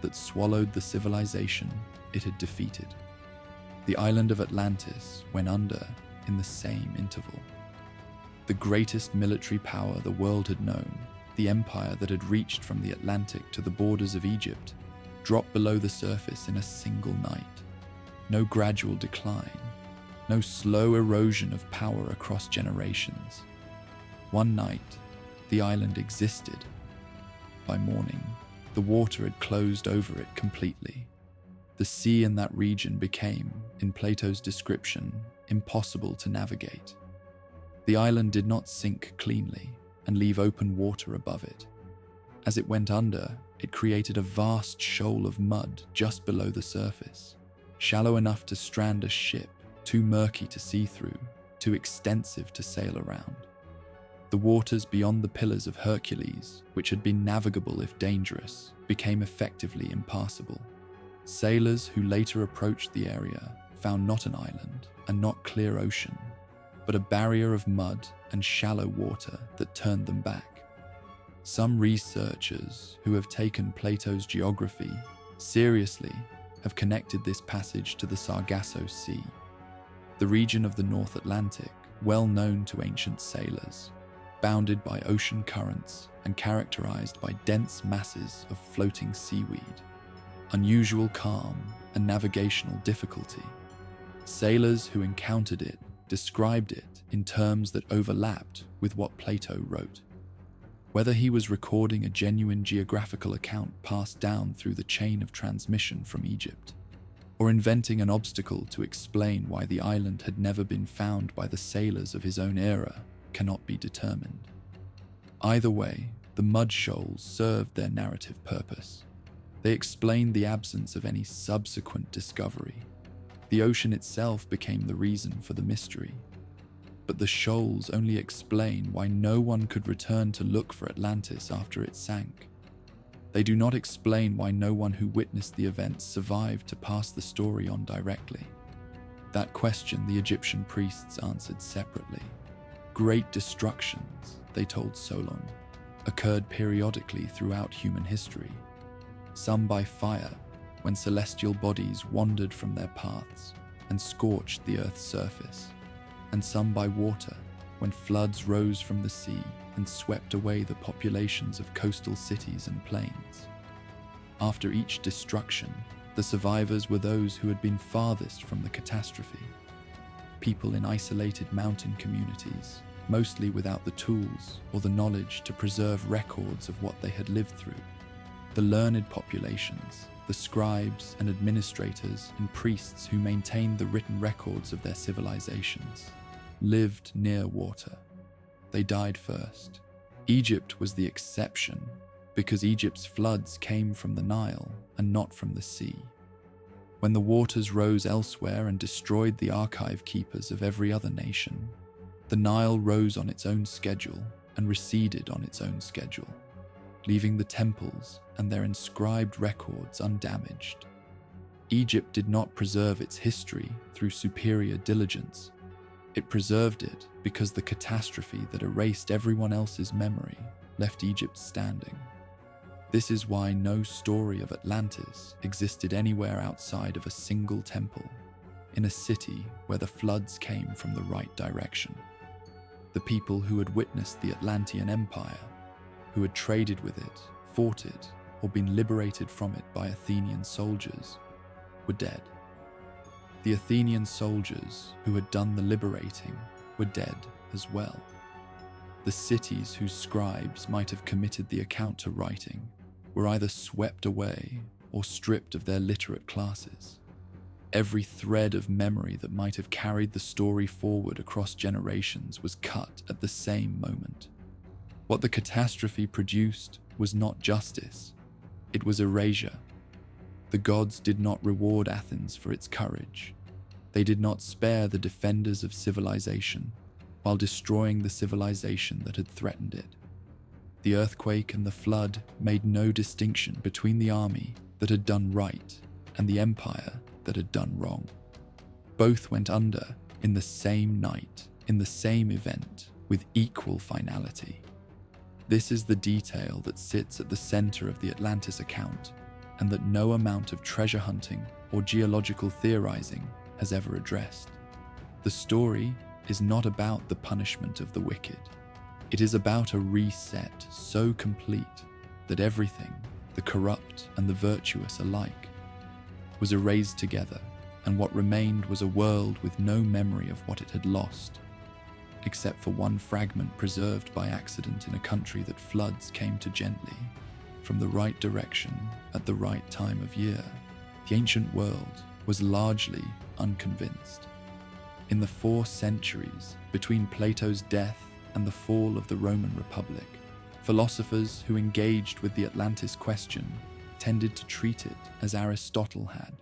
that swallowed the civilization it had defeated. The island of Atlantis went under in the same interval. The greatest military power the world had known, the empire that had reached from the Atlantic to the borders of Egypt, dropped below the surface in a single night. No gradual decline, no slow erosion of power across generations. One night, the island existed. By morning, the water had closed over it completely. The sea in that region became, in Plato's description, impossible to navigate. The island did not sink cleanly and leave open water above it. As it went under, it created a vast shoal of mud just below the surface, shallow enough to strand a ship, too murky to see through, too extensive to sail around. The waters beyond the Pillars of Hercules, which had been navigable if dangerous, became effectively impassable. Sailors who later approached the area found not an island and not clear ocean, but a barrier of mud and shallow water that turned them back. Some researchers who have taken Plato's geography seriously have connected this passage to the Sargasso Sea, the region of the North Atlantic well known to ancient sailors, bounded by ocean currents and characterized by dense masses of floating seaweed, unusual calm and navigational difficulty. Sailors who encountered it described it in terms that overlapped with what Plato wrote. Whether he was recording a genuine geographical account passed down through the chain of transmission from Egypt, or inventing an obstacle to explain why the island had never been found by the sailors of his own era cannot be determined. Either way, the mud shoals served their narrative purpose. They explained the absence of any subsequent discovery. The ocean itself became the reason for the mystery. But the shoals only explain why no one could return to look for Atlantis after it sank. They do not explain why no one who witnessed the events survived to pass the story on directly. That question the Egyptian priests answered separately. Great destructions, they told Solon, occurred periodically throughout human history. Some by fire, when celestial bodies wandered from their paths and scorched the earth's surface, and some by water, when floods rose from the sea and swept away the populations of coastal cities and plains. After each destruction, the survivors were those who had been farthest from the catastrophe. People in isolated mountain communities, mostly without the tools or the knowledge to preserve records of what they had lived through. The learned populations, the scribes and administrators and priests who maintained the written records of their civilizations, lived near water. They died first. Egypt was the exception because Egypt's floods came from the Nile and not from the sea. When the waters rose elsewhere and destroyed the archive keepers of every other nation, the Nile rose on its own schedule and receded on its own schedule, leaving the temples and their inscribed records undamaged. Egypt did not preserve its history through superior diligence. It preserved it because the catastrophe that erased everyone else's memory left Egypt standing. This is why no story of Atlantis existed anywhere outside of a single temple, in a city where the floods came from the right direction. The people who had witnessed the Atlantean Empire, who had traded with it, fought it, or been liberated from it by Athenian soldiers, were dead. The Athenian soldiers who had done the liberating were dead as well. The cities whose scribes might have committed the account to writing were either swept away or stripped of their literate classes. Every thread of memory that might have carried the story forward across generations was cut at the same moment. What the catastrophe produced was not justice, it was erasure. The gods did not reward Athens for its courage. They did not spare the defenders of civilization while destroying the civilization that had threatened it. The earthquake and the flood made no distinction between the army that had done right and the empire that had done wrong. Both went under in the same night, in the same event, with equal finality. This is the detail that sits at the center of the Atlantis account, and that no amount of treasure hunting or geological theorizing has ever addressed. The story is not about the punishment of the wicked. It is about a reset so complete that everything, the corrupt and the virtuous alike, was erased together, and what remained was a world with no memory of what it had lost, except for one fragment preserved by accident in a country that floods came to gently, from the right direction at the right time of year. The ancient world was largely unconvinced. In the 4 centuries between Plato's death and the fall of the Roman Republic, philosophers who engaged with the Atlantis question tended to treat it as Aristotle had,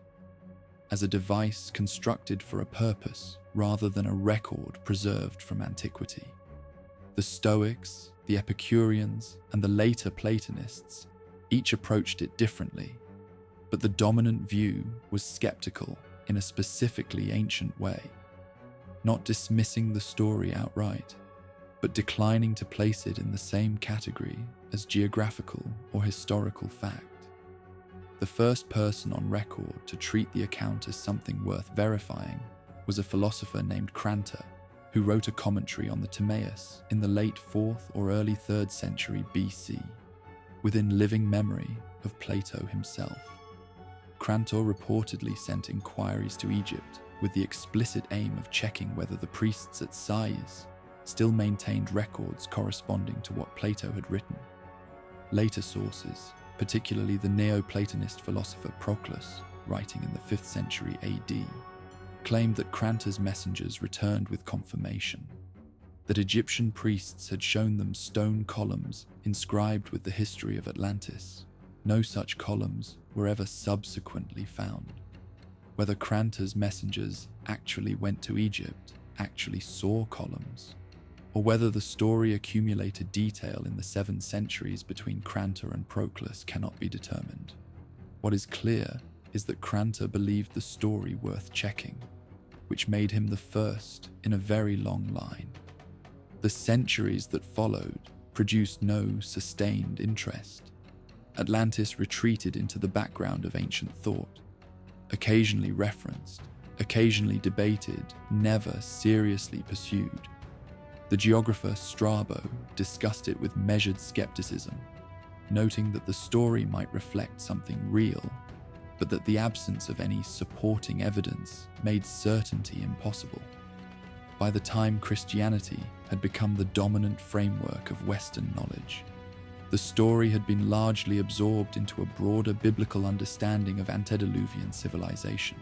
as a device constructed for a purpose rather than a record preserved from antiquity. The Stoics, the Epicureans, and the later Platonists each approached it differently, but the dominant view was skeptical in a specifically ancient way, not dismissing the story outright, but declining to place it in the same category as geographical or historical fact. The first person on record to treat the account as something worth verifying was a philosopher named Crantor, who wrote a commentary on the Timaeus in the late 4th or early 3rd century BC, within living memory of Plato himself. Crantor reportedly sent inquiries to Egypt with the explicit aim of checking whether the priests at Sais still maintained records corresponding to what Plato had written. Later sources, particularly the Neoplatonist philosopher Proclus, writing in the 5th century AD, claimed that Kranta's messengers returned with confirmation, that Egyptian priests had shown them stone columns inscribed with the history of Atlantis. No such columns were ever subsequently found. Whether Kranta's messengers actually went to Egypt, actually saw columns, or whether the story accumulated detail in the 7 centuries between Kranta and Proclus cannot be determined. What is clear is that Kranta believed the story worth checking, which made him the first in a very long line. The centuries that followed produced no sustained interest. Atlantis retreated into the background of ancient thought, occasionally referenced, occasionally debated, never seriously pursued. The geographer Strabo discussed it with measured skepticism, noting that the story might reflect something real, but that the absence of any supporting evidence made certainty impossible. By the time Christianity had become the dominant framework of Western knowledge, the story had been largely absorbed into a broader biblical understanding of antediluvian civilization.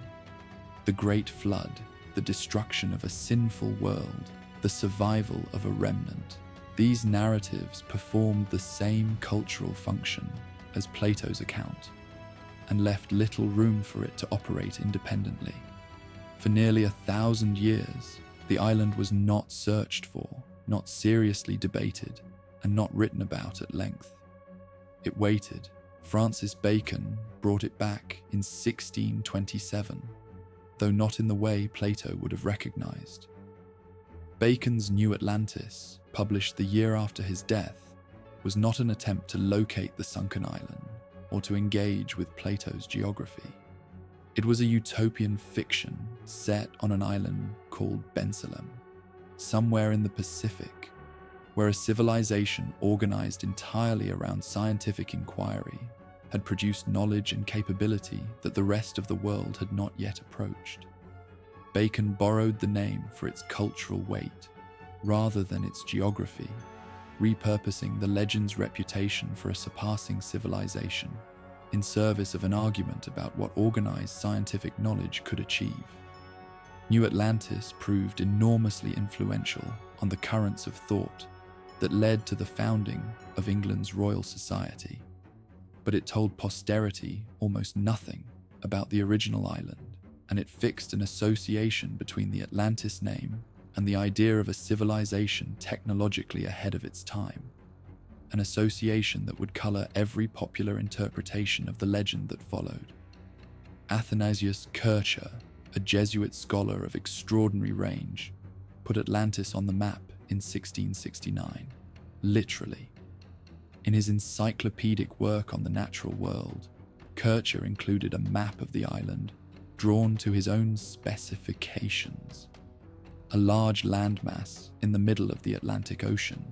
The Great Flood, the destruction of a sinful world, the survival of a remnant. These narratives performed the same cultural function as Plato's account, and left little room for it to operate independently. For nearly 1,000 years, the island was not searched for, not seriously debated, and not written about at length. It waited. Francis Bacon brought it back in 1627, though not in the way Plato would have recognized. Bacon's New Atlantis, published the year after his death, was not an attempt to locate the sunken island or to engage with Plato's geography. It was a utopian fiction set on an island called Bensalem, somewhere in the Pacific, where a civilization organized entirely around scientific inquiry had produced knowledge and capability that the rest of the world had not yet approached. Bacon borrowed the name for its cultural weight rather than its geography, repurposing the legend's reputation for a surpassing civilization in service of an argument about what organized scientific knowledge could achieve. New Atlantis proved enormously influential on the currents of thought that led to the founding of England's Royal Society, but it told posterity almost nothing about the original island, and it fixed an association between the Atlantis name and the idea of a civilization technologically ahead of its time, an association that would color every popular interpretation of the legend that followed. Athanasius Kircher, a Jesuit scholar of extraordinary range, put Atlantis on the map in 1669, literally. In his encyclopedic work on the natural world, Kircher included a map of the island drawn to his own specifications. A large landmass in the middle of the Atlantic Ocean,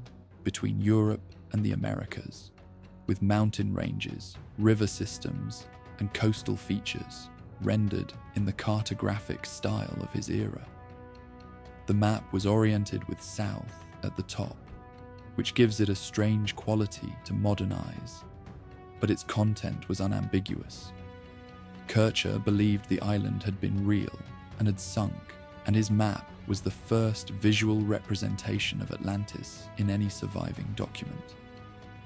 between Europe and the Americas, with mountain ranges, river systems, and coastal features rendered in the cartographic style of his era. The map was oriented with south at the top, which gives it a strange quality to modern eyes, but its content was unambiguous. Kircher believed the island had been real and had sunk, and his map was the first visual representation of Atlantis in any surviving document.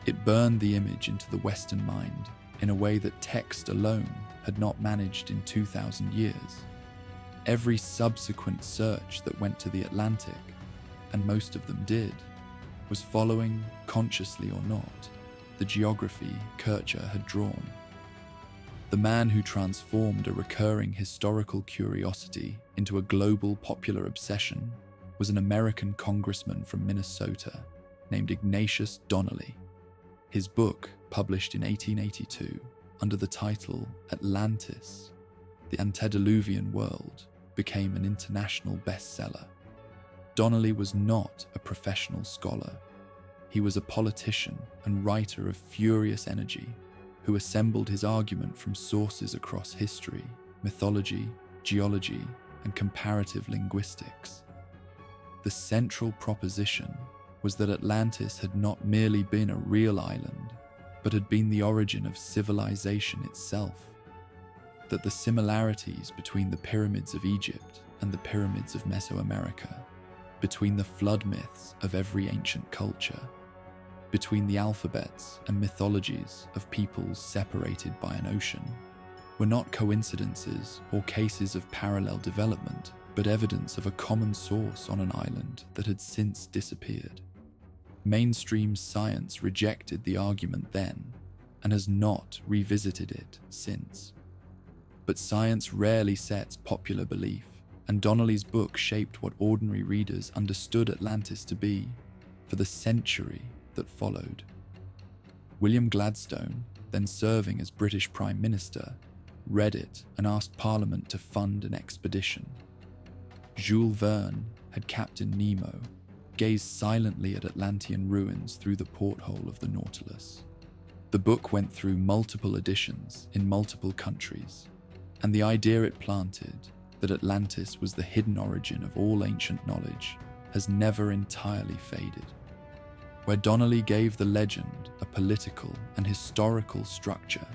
It burned the image into the Western mind in a way that text alone had not managed in 2,000 years. Every subsequent search that went to the Atlantic, and most of them did, was following, consciously or not, the geography Kircher had drawn. The man who transformed a recurring historical curiosity into a global popular obsession was an American congressman from Minnesota named Ignatius Donnelly. His book, published in 1882 under the title Atlantis, the Antediluvian World, became an international bestseller. Donnelly was not a professional scholar. He was a politician and writer of furious energy who assembled his argument from sources across history, mythology, geology, and comparative linguistics. The central proposition was that Atlantis had not merely been a real island, but had been the origin of civilization itself. that the similarities between the pyramids of Egypt and the pyramids of Mesoamerica, between the flood myths of every ancient culture, between the alphabets and mythologies of peoples separated by an ocean, were not coincidences or cases of parallel development, but evidence of a common source on an island that had since disappeared. Mainstream science rejected the argument then and has not revisited it since. But science rarely sets popular belief, and Donnelly's book shaped what ordinary readers understood Atlantis to be for the century that followed. William Gladstone, then serving as British Prime Minister, read it and asked Parliament to fund an expedition. Jules Verne had Captain Nemo gaze silently at Atlantean ruins through the porthole of the Nautilus. The book went through multiple editions in multiple countries, and the idea it planted, that Atlantis was the hidden origin of all ancient knowledge, has never entirely faded. Where Donnelly gave the legend a political and historical structure,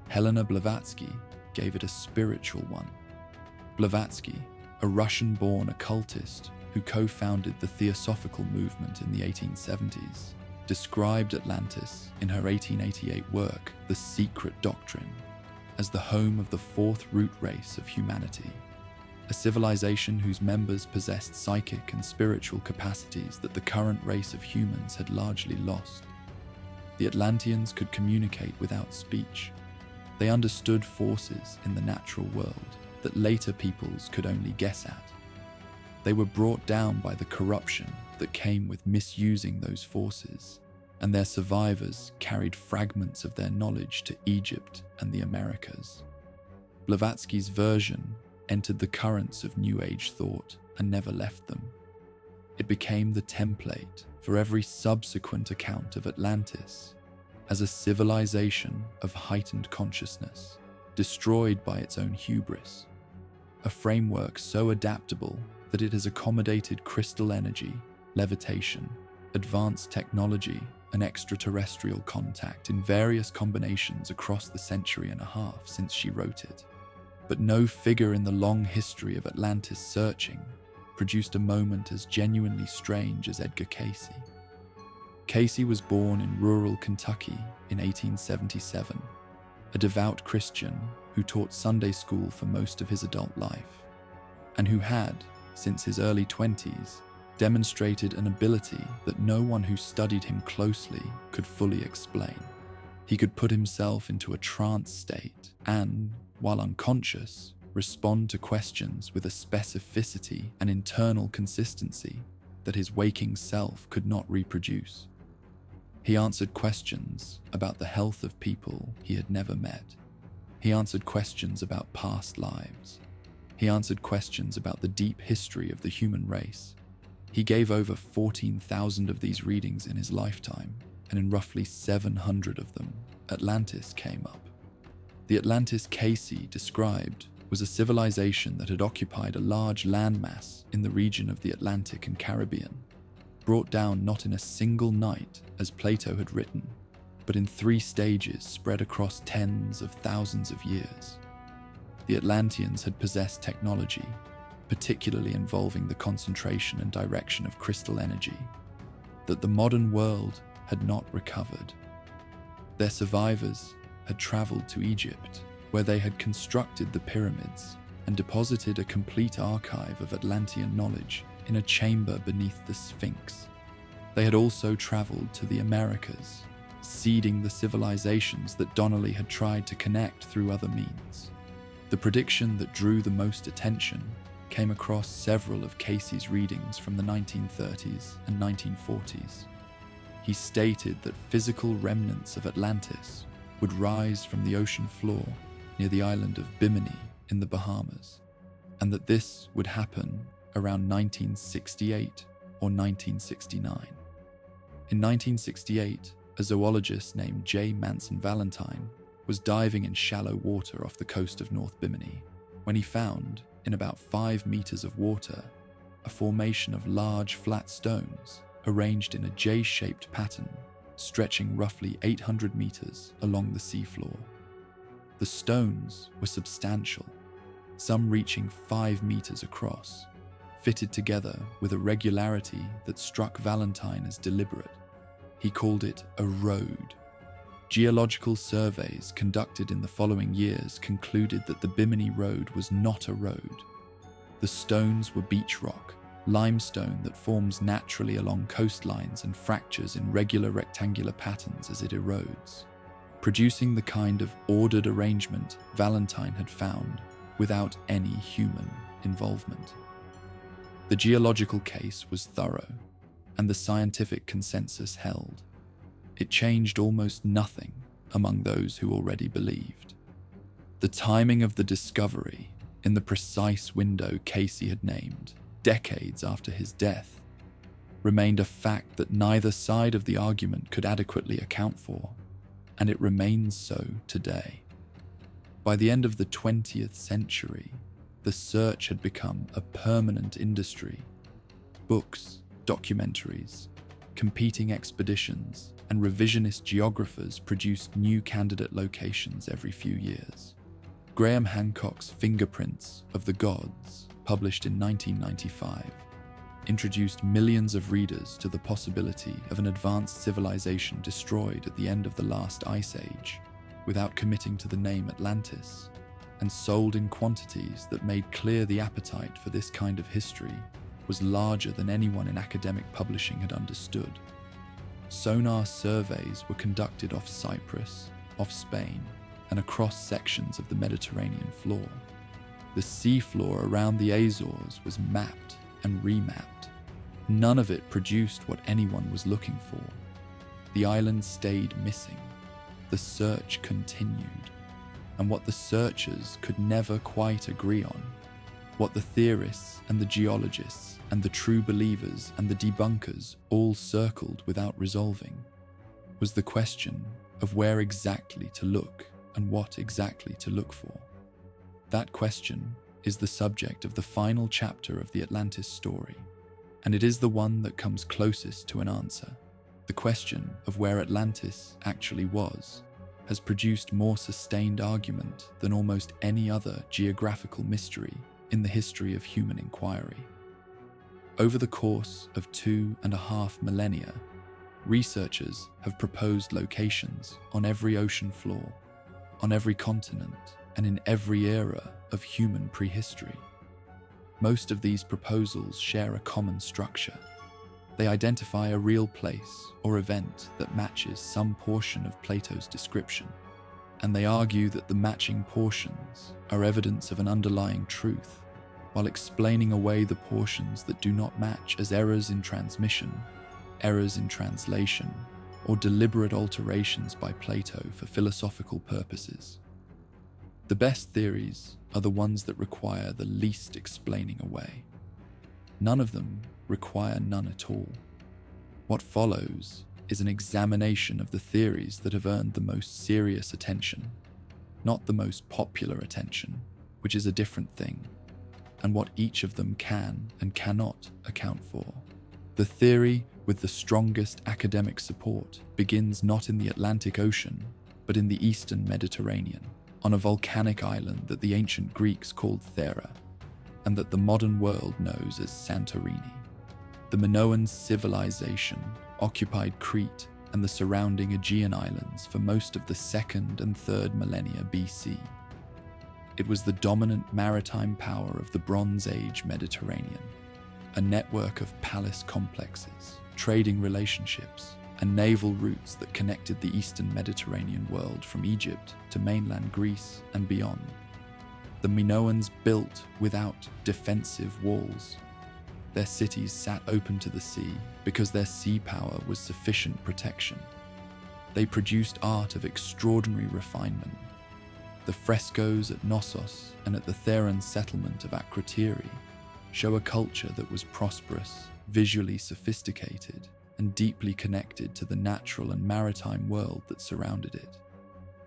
Helena Blavatsky gave it a spiritual one. Blavatsky, a Russian-born occultist who co-founded the Theosophical movement in the 1870s, described Atlantis in her 1888 work, The Secret Doctrine, as the home of the fourth root race of humanity, a civilization whose members possessed psychic and spiritual capacities that the current race of humans had largely lost. The Atlanteans could communicate without speech. They understood forces in the natural world that later peoples could only guess at. They were brought down by the corruption that came with misusing those forces, and their survivors carried fragments of their knowledge to Egypt and the Americas. Blavatsky's version entered the currents of New Age thought and never left them. It became the template for every subsequent account of Atlantis as a civilization of heightened consciousness, destroyed by its own hubris, a framework so adaptable that it has accommodated crystal energy, levitation, advanced technology, and extraterrestrial contact in various combinations across the century and a half since she wrote it. But no figure in the long history of Atlantis searching produced a moment as genuinely strange as Edgar Cayce. Cayce was born in rural Kentucky in 1877, a devout Christian who taught Sunday school for most of his adult life, and who had, since his early 20s, demonstrated an ability that no one who studied him closely could fully explain. He could put himself into a trance state and, while unconscious, respond to questions with a specificity and internal consistency that his waking self could not reproduce. He answered questions about the health of people he had never met. He answered questions about past lives. He answered questions about the deep history of the human race. He gave over 14,000 of these readings in his lifetime, and in roughly 700 of them, Atlantis came up. The Atlantis Cayce described was a civilization that had occupied a large landmass in the region of the Atlantic and Caribbean, brought down not in a single night, as Plato had written, but in 3 stages spread across tens of thousands of years. The Atlanteans had possessed technology, particularly involving the concentration and direction of crystal energy, that the modern world had not recovered. Their survivors had traveled to Egypt, where they had constructed the pyramids and deposited a complete archive of Atlantean knowledge in a chamber beneath the Sphinx. They had also traveled to the Americas, seeding the civilizations that Donnelly had tried to connect through other means. The prediction that drew the most attention came across several of Cayce's readings from the 1930s and 1940s. He stated that physical remnants of Atlantis would rise from the ocean floor near the island of Bimini in the Bahamas, and that this would happen around 1968 or 1969. In 1968, a zoologist named J. Manson Valentine was diving in shallow water off the coast of North Bimini when he found, in about 5 meters of water, a formation of large flat stones arranged in a J-shaped pattern stretching roughly 800 meters along the seafloor. The stones were substantial, some reaching 5 meters across, fitted together with a regularity that struck Valentine as deliberate. He called it a road. Geological surveys conducted in the following years concluded that the Bimini Road was not a road. The stones were beach rock, limestone that forms naturally along coastlines and fractures in regular rectangular patterns as it erodes, producing the kind of ordered arrangement Valentine had found without any human involvement. The geological case was thorough, and the scientific consensus held. It changed almost nothing among those who already believed. The timing of the discovery, in the precise window Casey had named, decades after his death, remained a fact that neither side of the argument could adequately account for, and it remains so today. By the end of the 20th century, the search had become a permanent industry. Books, documentaries, competing expeditions, and revisionist geographers produced new candidate locations every few years. Graham Hancock's Fingerprints of the Gods, published in 1995, introduced millions of readers to the possibility of an advanced civilization destroyed at the end of the last ice age, without committing to the name Atlantis, and sold in quantities that made clear the appetite for this kind of history was larger than anyone in academic publishing had understood. Sonar surveys were conducted off Cyprus, off Spain, and across sections of the Mediterranean floor. The seafloor around the Azores was mapped and remapped. None of it produced what anyone was looking for. The island stayed missing. The search continued. And what the searchers could never quite agree on, what the theorists and the geologists and the true believers and the debunkers all circled without resolving, was the question of where exactly to look and what exactly to look for. That question is the subject of the final chapter of the Atlantis story, and it is the one that comes closest to an answer. The question of where Atlantis actually was has produced more sustained argument than almost any other geographical mystery in the history of human inquiry. Over the course of 2.5 millennia, researchers have proposed locations on every ocean floor, on every continent, and in every era of human prehistory. Most of these proposals share a common structure. They identify a real place or event that matches some portion of Plato's description, and they argue that the matching portions are evidence of an underlying truth, while explaining away the portions that do not match as errors in transmission, errors in translation, or deliberate alterations by Plato for philosophical purposes. The best theories are the ones that require the least explaining away. None of them require none at all. What follows is an examination of the theories that have earned the most serious attention, not the most popular attention, which is a different thing, and what each of them can and cannot account for. The theory with the strongest academic support begins not in the Atlantic Ocean, but in the eastern Mediterranean, on a volcanic island that the ancient Greeks called Thera, and that the modern world knows as Santorini. The Minoan civilization occupied Crete and the surrounding Aegean islands for most of the 2nd and 3rd millennia BC. It was the dominant maritime power of the Bronze Age Mediterranean, a network of palace complexes, trading relationships, and naval routes that connected the eastern Mediterranean world from Egypt to mainland Greece and beyond. The Minoans built without defensive walls. Their cities sat open to the sea because their sea power was sufficient protection. They produced art of extraordinary refinement. The frescoes at Knossos and at the Theran settlement of Akrotiri show a culture that was prosperous, visually sophisticated, and deeply connected to the natural and maritime world that surrounded it.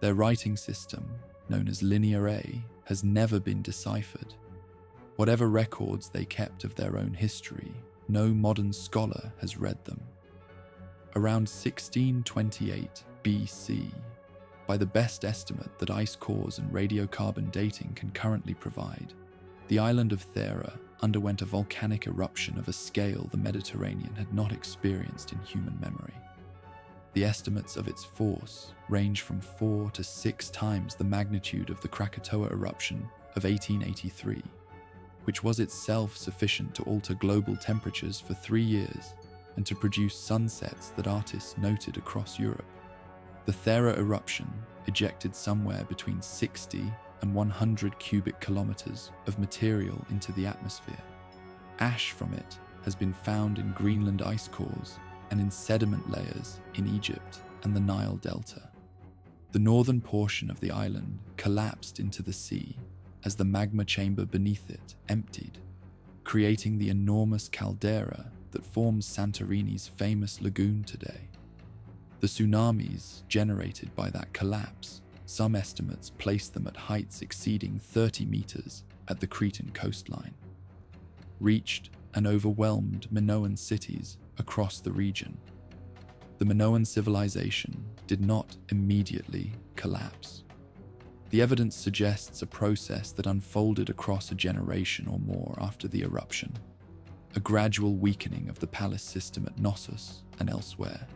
Their writing system, known as Linear A, has never been deciphered. Whatever records they kept of their own history, no modern scholar has read them. Around 1628 BC, By the best estimate that ice cores and radiocarbon dating can currently provide, the island of Thera underwent a volcanic eruption of a scale the Mediterranean had not experienced in human memory. The estimates of its force range from 4 to 6 times the magnitude of the Krakatoa eruption of 1883, which was itself sufficient to alter global temperatures for 3 years and to produce sunsets that artists noted across Europe. The Thera eruption ejected somewhere between 60 and 100 cubic kilometers of material into the atmosphere. Ash from it has been found in Greenland ice cores and in sediment layers in Egypt and the Nile Delta. The northern portion of the island collapsed into the sea as the magma chamber beneath it emptied, creating the enormous caldera that forms Santorini's famous lagoon today. The tsunamis generated by that collapse, some estimates place them at heights exceeding 30 meters at the Cretan coastline, reached and overwhelmed Minoan cities across the region. The Minoan civilization did not immediately collapse. The evidence suggests a process that unfolded across a generation or more after the eruption, a gradual weakening of the palace system at Knossos and elsewhere,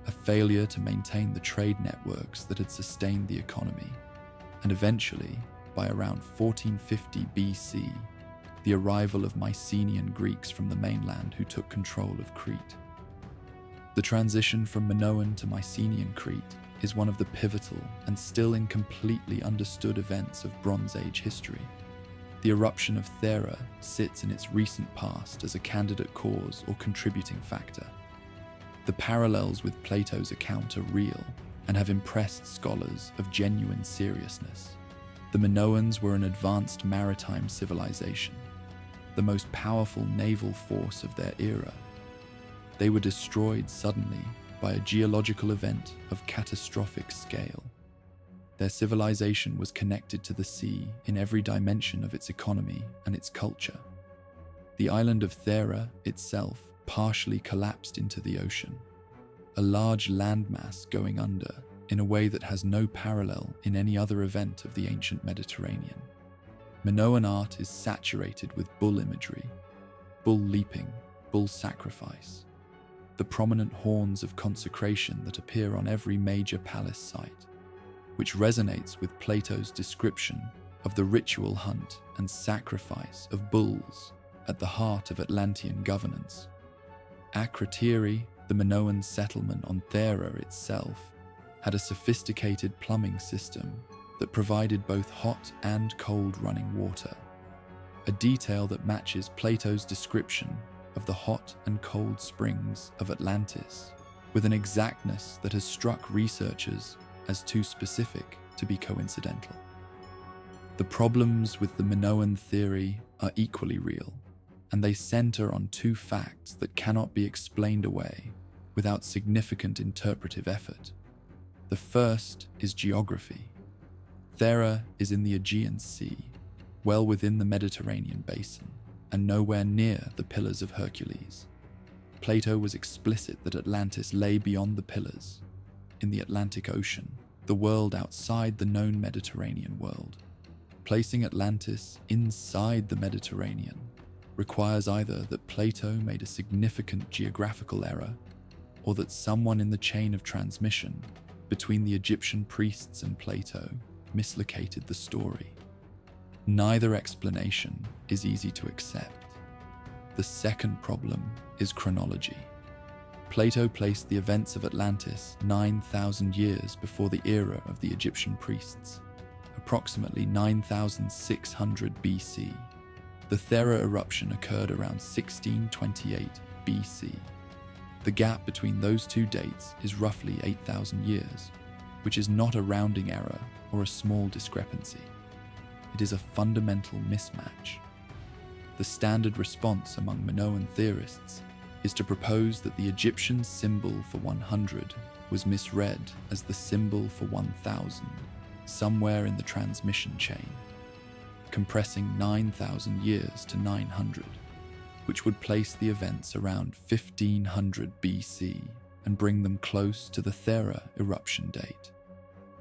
a failure to maintain the trade networks that had sustained the economy, and eventually, by around 1450 BC, the arrival of Mycenaean Greeks from the mainland who took control of Crete. The transition from Minoan to Mycenaean Crete is one of the pivotal and still incompletely understood events of Bronze Age history. The eruption of Thera sits in its recent past as a candidate cause or contributing factor. The parallels with Plato's account are real and have impressed scholars of genuine seriousness. The Minoans were an advanced maritime civilization, the most powerful naval force of their era. They were destroyed suddenly by a geological event of catastrophic scale. Their civilization was connected to the sea in every dimension of its economy and its culture. The island of Thera itself partially collapsed into the ocean, a large landmass going under in a way that has no parallel in any other event of the ancient Mediterranean. Minoan art is saturated with bull imagery, bull leaping, bull sacrifice, the prominent horns of consecration that appear on every major palace site, which resonates with Plato's description of the ritual hunt and sacrifice of bulls at the heart of Atlantean governance. Akrotiri, the Minoan settlement on Thera itself, had a sophisticated plumbing system that provided both hot and cold running water, a detail that matches Plato's description of the hot and cold springs of Atlantis with an exactness that has struck researchers as too specific to be coincidental. The problems with the Minoan theory are equally real, and they center on two facts that cannot be explained away without significant interpretive effort. The first is geography. Thera is in the Aegean Sea, well within the Mediterranean basin, and nowhere near the Pillars of Hercules. Plato was explicit that Atlantis lay beyond the Pillars, in the Atlantic Ocean, the world outside the known Mediterranean world. Placing Atlantis inside the Mediterranean requires either that Plato made a significant geographical error, or that someone in the chain of transmission between the Egyptian priests and Plato mislocated the story. Neither explanation is easy to accept. The second problem is chronology. Plato placed the events of Atlantis 9,000 years before the era of the Egyptian priests, approximately 9,600 BC. The Thera eruption occurred around 1628 BC. The gap between those two dates is roughly 8,000 years, which is not a rounding error or a small discrepancy. It is a fundamental mismatch. The standard response among Minoan theorists is to propose that the Egyptian symbol for 100 was misread as the symbol for 1,000, somewhere in the transmission chain, compressing 9,000 years to 900, which would place the events around 1500 BC and bring them close to the Thera eruption date.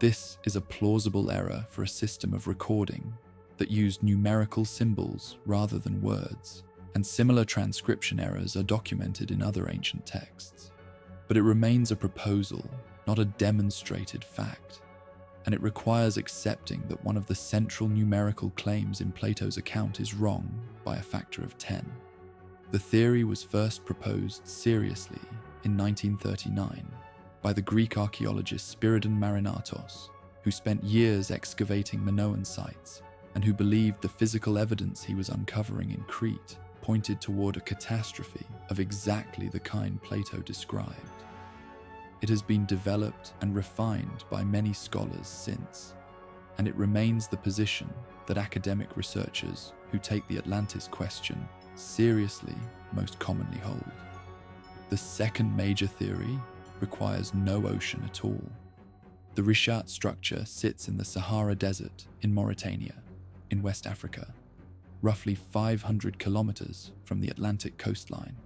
This is a plausible error for a system of recording that used numerical symbols rather than words, and similar transcription errors are documented in other ancient texts. But it remains a proposal, not a demonstrated fact, and it requires accepting that one of the central numerical claims in Plato's account is wrong by a factor of 10. The theory was first proposed seriously in 1939 by the Greek archaeologist Spiridon Marinatos, who spent years excavating Minoan sites and who believed the physical evidence he was uncovering in Crete pointed toward a catastrophe of exactly the kind Plato described. It has been developed and refined by many scholars since, and it remains the position that academic researchers who take the Atlantis question seriously most commonly hold. The second major theory requires no ocean at all. The Richat structure sits in the Sahara Desert in Mauritania, in West Africa, roughly 500 kilometers from the Atlantic coastline.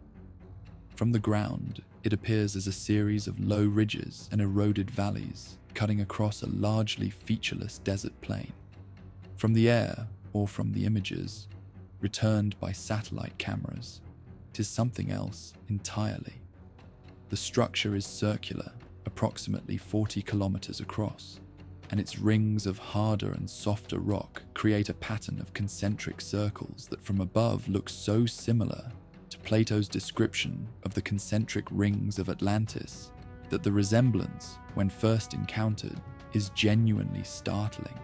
From the ground, it appears as a series of low ridges and eroded valleys cutting across a largely featureless desert plain. From the air, or from the images returned by satellite cameras, it is something else entirely. The structure is circular, approximately 40 kilometers across, and its rings of harder and softer rock create a pattern of concentric circles that from above look so similar to Plato's description of the concentric rings of Atlantis that the resemblance, when first encountered, is genuinely startling.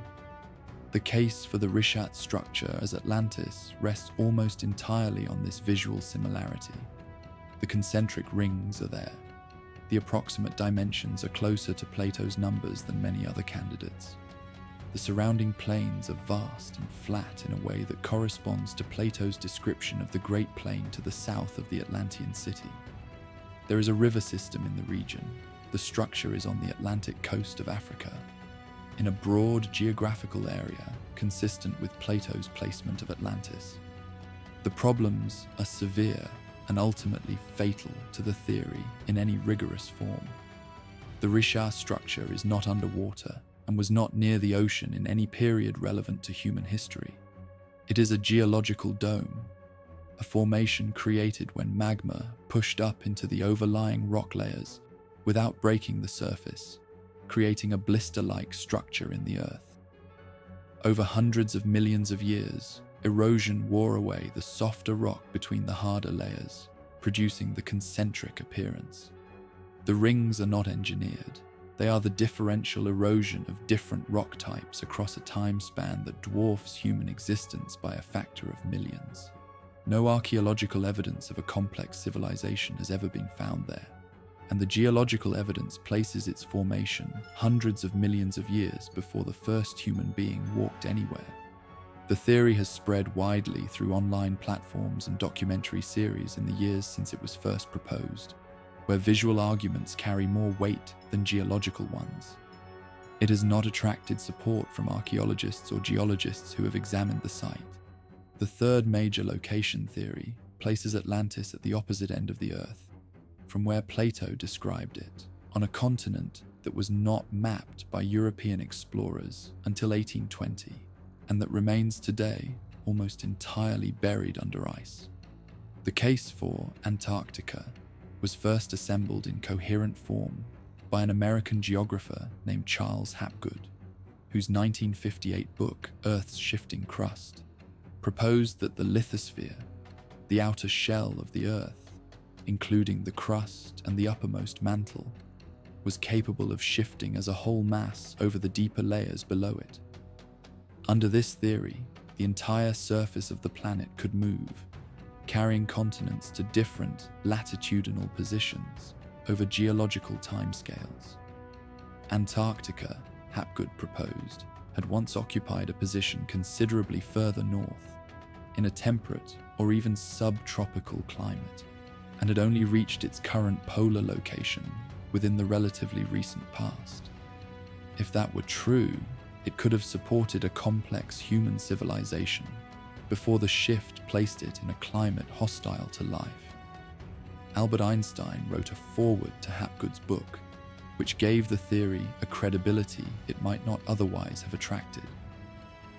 The case for the Richat structure as Atlantis rests almost entirely on this visual similarity. The concentric rings are there. The approximate dimensions are closer to Plato's numbers than many other candidates. The surrounding plains are vast and flat in a way that corresponds to Plato's description of the Great Plain to the south of the Atlantean city. There is a river system in the region. The structure is on the Atlantic coast of Africa, in a broad geographical area consistent with Plato's placement of Atlantis. The problems are severe and ultimately fatal to the theory in any rigorous form. The Richat structure is not underwater and was not near the ocean in any period relevant to human history. It is a geological dome, a formation created when magma pushed up into the overlying rock layers without breaking the surface, creating a blister-like structure in the earth. Over hundreds of millions of years, erosion wore away the softer rock between the harder layers, producing the concentric appearance. The rings are not engineered. They are the differential erosion of different rock types across a time span that dwarfs human existence by a factor of millions. No archaeological evidence of a complex civilization has ever been found there, and the geological evidence places its formation hundreds of millions of years before the first human being walked anywhere. The theory has spread widely through online platforms and documentary series in the years since it was first proposed, where visual arguments carry more weight than geological ones. It has not attracted support from archaeologists or geologists who have examined the site. The third major location theory places Atlantis at the opposite end of the Earth, from where Plato described it, on a continent that was not mapped by European explorers until 1820, and that remains today almost entirely buried under ice. The case for Antarctica was first assembled in coherent form by an American geographer named Charles Hapgood, whose 1958 book, Earth's Shifting Crust, proposed that the lithosphere, the outer shell of the Earth, including the crust and the uppermost mantle, was capable of shifting as a whole mass over the deeper layers below it. Under this theory, the entire surface of the planet could move, carrying continents to different latitudinal positions over geological timescales. Antarctica, Hapgood proposed, had once occupied a position considerably further north, in a temperate or even subtropical climate, and had only reached its current polar location within the relatively recent past. If that were true, it could have supported a complex human civilization before the shift placed it in a climate hostile to life. Albert Einstein wrote a foreword to Hapgood's book, which gave the theory a credibility it might not otherwise have attracted.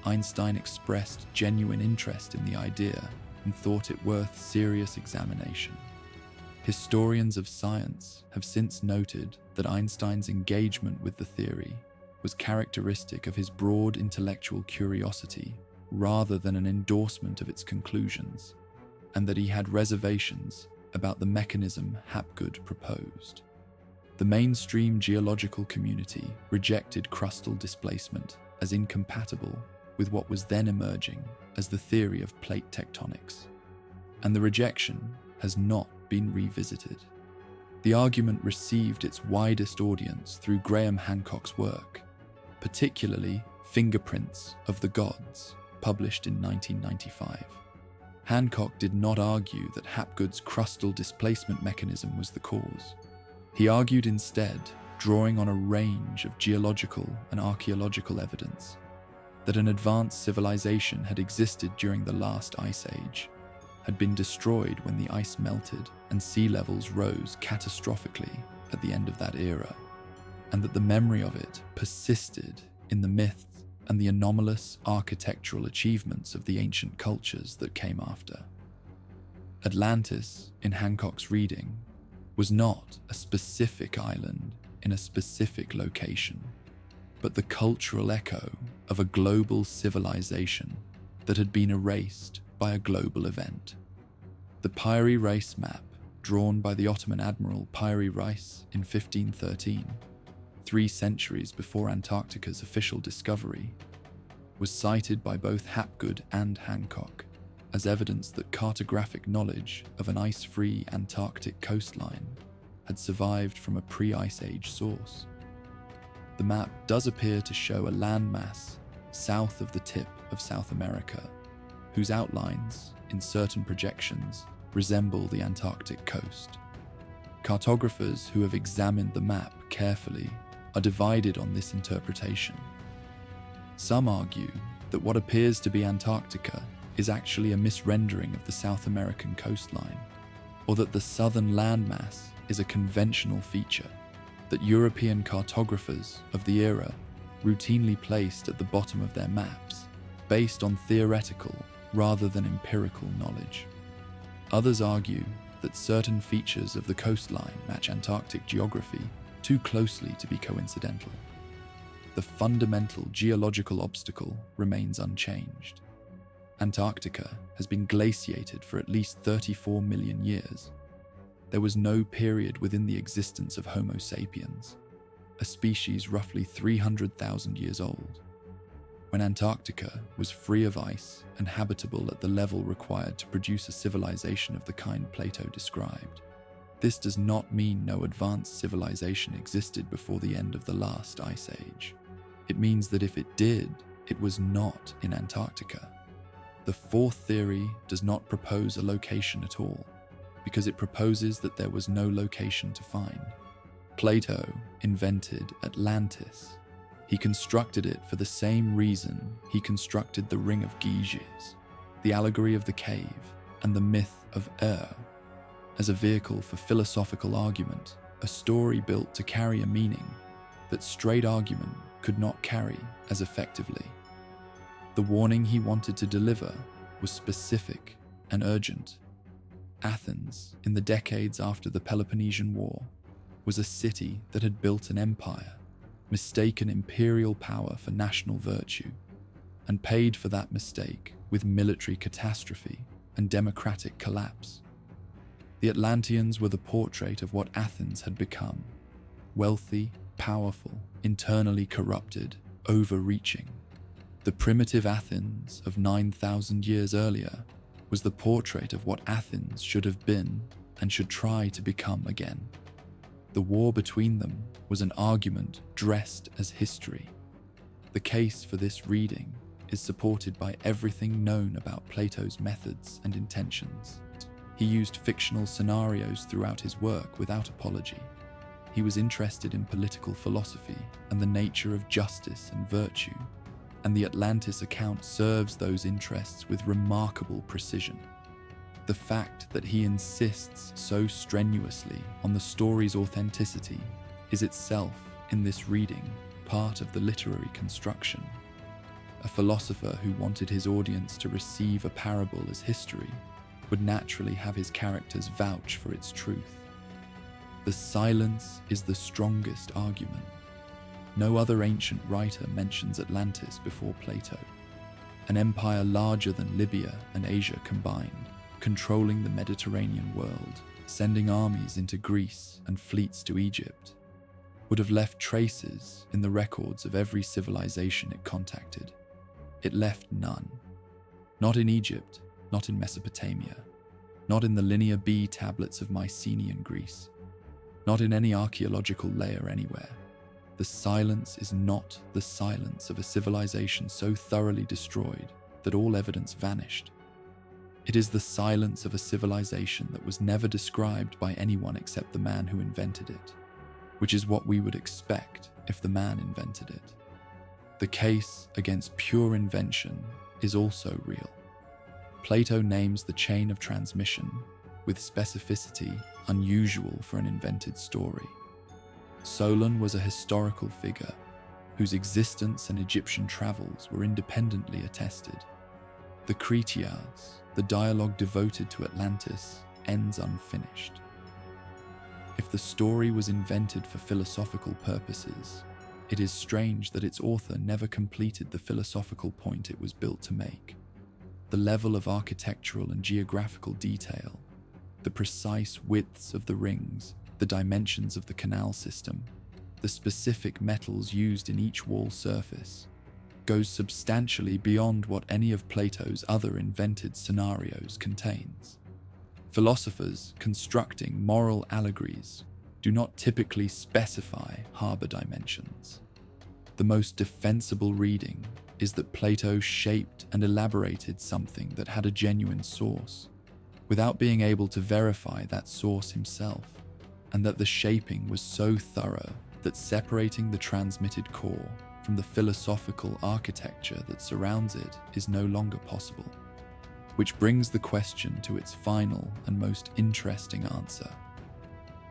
Einstein expressed genuine interest in the idea and thought it worth serious examination. Historians of science have since noted that Einstein's engagement with the theory was characteristic of his broad intellectual curiosity rather than an endorsement of its conclusions, and that he had reservations about the mechanism Hapgood proposed. The mainstream geological community rejected crustal displacement as incompatible with what was then emerging as the theory of plate tectonics, and the rejection has not been revisited. The argument received its widest audience through Graham Hancock's work, particularly Fingerprints of the Gods, published in 1995. Hancock did not argue that Hapgood's crustal displacement mechanism was the cause. He argued instead, drawing on a range of geological and archaeological evidence, that an advanced civilization had existed during the last ice age, had been destroyed when the ice melted and sea levels rose catastrophically at the end of that era, and that the memory of it persisted in the myths and the anomalous architectural achievements of the ancient cultures that came after. Atlantis, in Hancock's reading, was not a specific island in a specific location, but the cultural echo of a global civilization that had been erased by a global event. The Piri Reis map, drawn by the Ottoman admiral Piri Reis in 1513, 3 centuries before Antarctica's official discovery, was cited by both Hapgood and Hancock as evidence that cartographic knowledge of an ice-free Antarctic coastline had survived from a pre-Ice Age source. The map does appear to show a landmass south of the tip of South America, whose outlines, in certain projections, resemble the Antarctic coast. Cartographers who have examined the map carefully are divided on this interpretation. Some argue that what appears to be Antarctica is actually a misrendering of the South American coastline, or that the southern landmass is a conventional feature that European cartographers of the era routinely placed at the bottom of their maps, based on theoretical rather than empirical knowledge. Others argue that certain features of the coastline match Antarctic geography too closely to be coincidental. The fundamental geological obstacle remains unchanged. Antarctica has been glaciated for at least 34 million years. There was no period within the existence of Homo sapiens, a species roughly 300,000 years old, when Antarctica was free of ice and habitable at the level required to produce a civilization of the kind Plato described. This does not mean no advanced civilization existed before the end of the last ice age. It means that if it did, it was not in Antarctica. The fourth theory does not propose a location at all, because it proposes that there was no location to find. Plato invented Atlantis. He constructed it for the same reason he constructed the Ring of Gyges, the allegory of the cave, and the myth of as a vehicle for philosophical argument, a story built to carry a meaning that straight argument could not carry as effectively. The warning he wanted to deliver was specific and urgent. Athens, in the decades after the Peloponnesian War, was a city that had built an empire, mistaken imperial power for national virtue, and paid for that mistake with military catastrophe and democratic collapse. The Atlanteans were the portrait of what Athens had become: wealthy, powerful, internally corrupted, overreaching. The primitive Athens of 9,000 years earlier was the portrait of what Athens should have been and should try to become again. The war between them was an argument dressed as history. The case for this reading is supported by everything known about Plato's methods and intentions. He used fictional scenarios throughout his work without apology. He was interested in political philosophy and the nature of justice and virtue, and the Atlantis account serves those interests with remarkable precision. The fact that he insists so strenuously on the story's authenticity is itself, in this reading, part of the literary construction. A philosopher who wanted his audience to receive a parable as history would naturally have his characters vouch for its truth. The silence is the strongest argument. No other ancient writer mentions Atlantis before Plato, an empire larger than Libya and Asia combined, controlling the Mediterranean world, sending armies into Greece and fleets to Egypt, would have left traces in the records of every civilization it contacted. It left none. Not in Egypt, not in Mesopotamia, not in the Linear B tablets of Mycenaean Greece, not in any archaeological layer anywhere. The silence is not the silence of a civilization so thoroughly destroyed that all evidence vanished. It is the silence of a civilization that was never described by anyone except the man who invented it, which is what we would expect if the man invented it. The case against pure invention is also real. Plato names the chain of transmission with specificity unusual for an invented story. Solon was a historical figure whose existence and Egyptian travels were independently attested. The Critias, the dialogue devoted to Atlantis, ends unfinished. If the story was invented for philosophical purposes, it is strange that its author never completed the philosophical point it was built to make. The level of architectural and geographical detail, the precise widths of the rings, the dimensions of the canal system, the specific metals used in each wall surface, goes substantially beyond what any of Plato's other invented scenarios contains. Philosophers constructing moral allegories do not typically specify harbor dimensions. The most defensible reading is that Plato shaped and elaborated something that had a genuine source, without being able to verify that source himself, and that the shaping was so thorough that separating the transmitted core from the philosophical architecture that surrounds it is no longer possible. Which brings the question to its final and most interesting answer.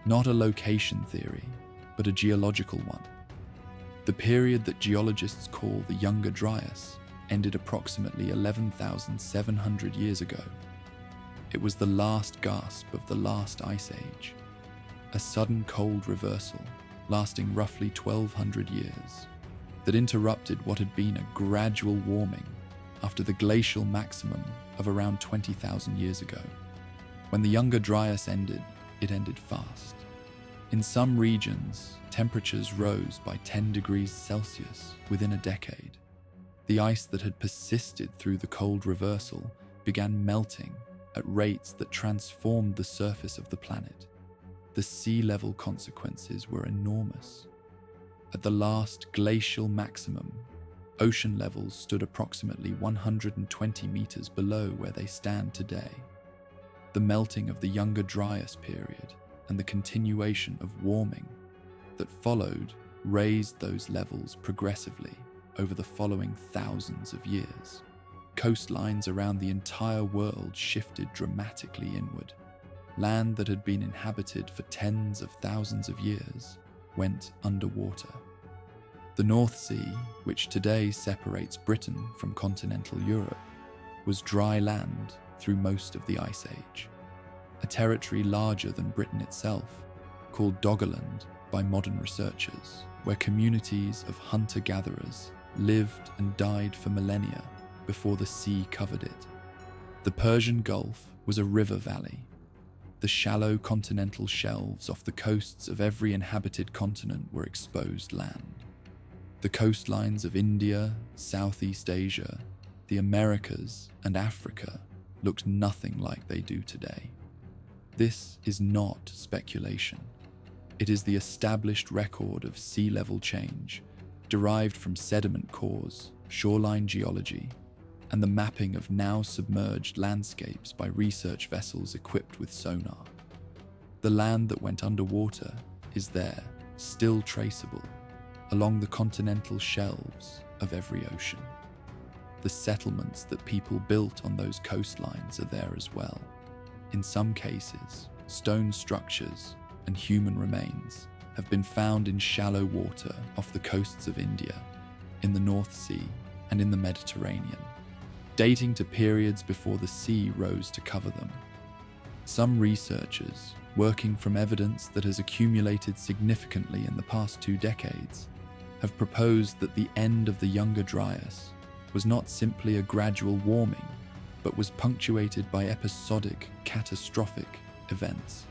Not a location theory, but a geological one. The period that geologists call the Younger Dryas ended approximately 11,700 years ago. It was the last gasp of the last ice age, a sudden cold reversal lasting roughly 1,200 years that interrupted what had been a gradual warming after the glacial maximum of around 20,000 years ago. When the Younger Dryas ended, it ended fast. In some regions, temperatures rose by 10 degrees Celsius within a decade. The ice that had persisted through the cold reversal began melting at rates that transformed the surface of the planet. The sea level consequences were enormous. At the last glacial maximum, ocean levels stood approximately 120 meters below where they stand today. The melting of the Younger Dryas period and the continuation of warming that followed raised those levels progressively over the following thousands of years. Coastlines around the entire world shifted dramatically inward. Land that had been inhabited for tens of thousands of years went underwater. The North Sea, which today separates Britain from continental Europe, was dry land through most of the Ice Age. A territory larger than Britain itself, called Doggerland by modern researchers, where communities of hunter-gatherers lived and died for millennia before the sea covered it. The Persian Gulf was a river valley. The shallow continental shelves off the coasts of every inhabited continent were exposed land. The coastlines of India, Southeast Asia, the Americas, and Africa looked nothing like they do today. This is not speculation. It is the established record of sea level change, derived from sediment cores, shoreline geology, and the mapping of now submerged landscapes by research vessels equipped with sonar. The land that went underwater is there, still traceable, along the continental shelves of every ocean. The settlements that people built on those coastlines are there as well. In some cases, stone structures and human remains, have been found in shallow water off the coasts of India, in the North Sea, and in the Mediterranean, dating to periods before the sea rose to cover them. Some researchers, working from evidence that has accumulated significantly in the past 2 decades, have proposed that the end of the Younger Dryas was not simply a gradual warming, but was punctuated by episodic, catastrophic events.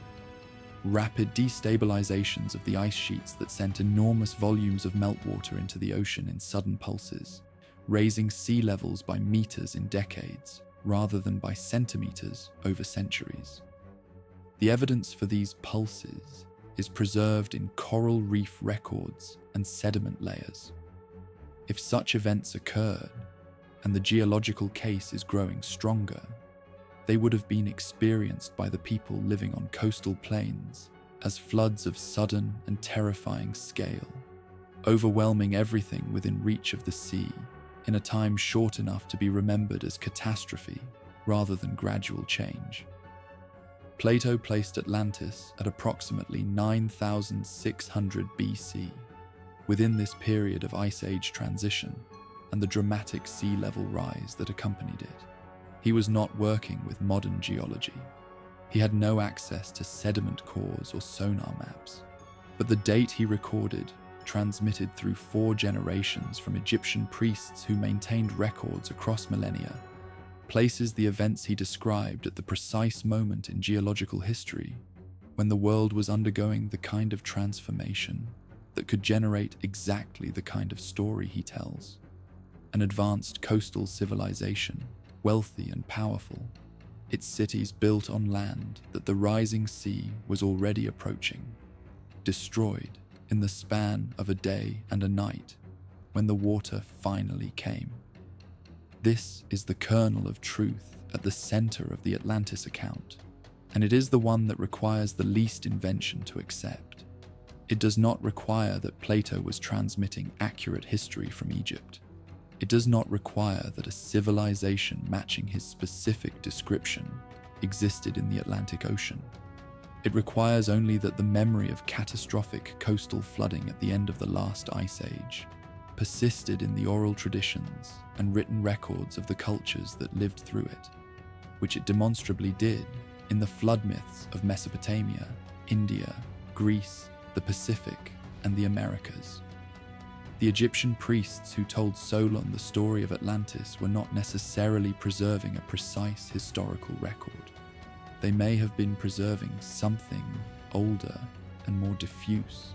Rapid destabilizations of the ice sheets that sent enormous volumes of meltwater into the ocean in sudden pulses, raising sea levels by meters in decades, rather than by centimeters over centuries. The evidence for these pulses is preserved in coral reef records and sediment layers. If such events occurred, and the geological case is growing stronger, they would have been experienced by the people living on coastal plains as floods of sudden and terrifying scale, overwhelming everything within reach of the sea in a time short enough to be remembered as catastrophe rather than gradual change. Plato placed Atlantis at approximately 9,600 BC, within this period of Ice Age transition and the dramatic sea level rise that accompanied it. He was not working with modern geology. He had no access to sediment cores or sonar maps, but the date he recorded, transmitted through 4 generations from Egyptian priests who maintained records across millennia, places the events he described at the precise moment in geological history when the world was undergoing the kind of transformation that could generate exactly the kind of story he tells. An advanced coastal civilization, wealthy and powerful, its cities built on land that the rising sea was already approaching, destroyed in the span of a day and a night when the water finally came. This is the kernel of truth at the center of the Atlantis account, and it is the one that requires the least invention to accept. It does not require that Plato was transmitting accurate history from Egypt. It does not require that a civilization matching his specific description existed in the Atlantic Ocean. It requires only that the memory of catastrophic coastal flooding at the end of the last ice age persisted in the oral traditions and written records of the cultures that lived through it, which it demonstrably did in the flood myths of Mesopotamia, India, Greece, the Pacific, and the Americas. The Egyptian priests who told Solon the story of Atlantis were not necessarily preserving a precise historical record. They may have been preserving something older and more diffuse.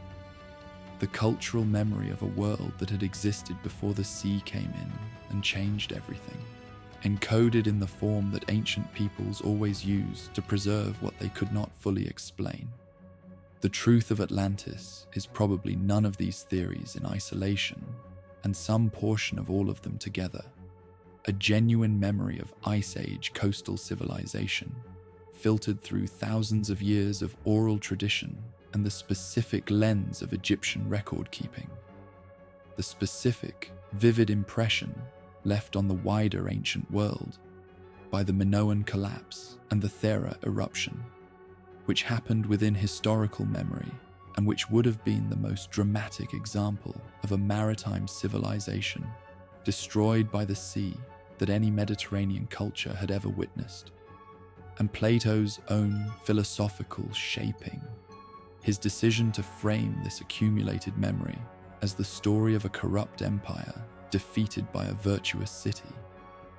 The cultural memory of a world that had existed before the sea came in and changed everything, encoded in the form that ancient peoples always used to preserve what they could not fully explain. The truth of Atlantis is probably none of these theories in isolation, and some portion of all of them together. A genuine memory of Ice Age coastal civilization, filtered through thousands of years of oral tradition and the specific lens of Egyptian record keeping. The specific, vivid impression left on the wider ancient world by the Minoan collapse and the Thera eruption, which happened within historical memory and which would have been the most dramatic example of a maritime civilization destroyed by the sea that any Mediterranean culture had ever witnessed. And Plato's own philosophical shaping, his decision to frame this accumulated memory as the story of a corrupt empire defeated by a virtuous city,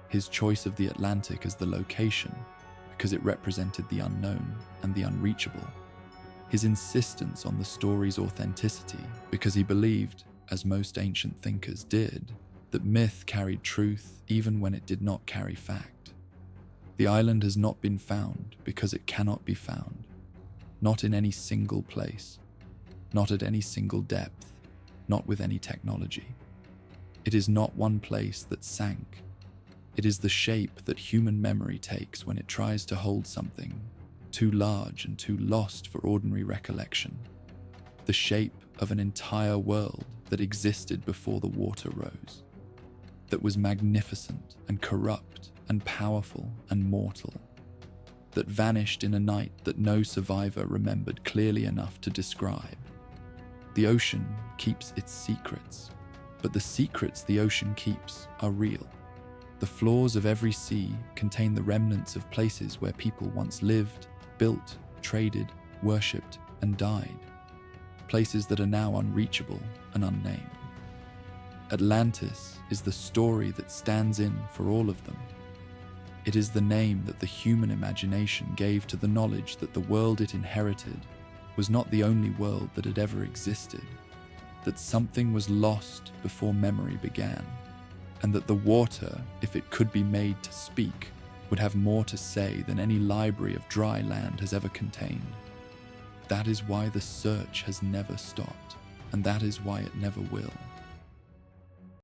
his choice of the Atlantic as the location because it represented the unknown and the unreachable, his insistence on the story's authenticity because he believed, as most ancient thinkers did, that myth carried truth even when it did not carry fact. The island has not been found because it cannot be found, not in any single place, not at any single depth, not with any technology. It is not one place that sank. It is the shape that human memory takes when it tries to hold something too large and too lost for ordinary recollection. The shape of an entire world that existed before the water rose, that was magnificent and corrupt and powerful and mortal, that vanished in a night that no survivor remembered clearly enough to describe, The ocean keeps its secrets, but the secrets the ocean keeps are real. The floors of every sea contain the remnants of places where people once lived, built, traded, worshipped, and died. Places that are now unreachable and unnamed. Atlantis is the story that stands in for all of them. It is the name that the human imagination gave to the knowledge that the world it inherited was not the only world that had ever existed, that something was lost before memory began, and that the water, if it could be made to speak, would have more to say than any library of dry land has ever contained. That is why the search has never stopped, and that is why it never will.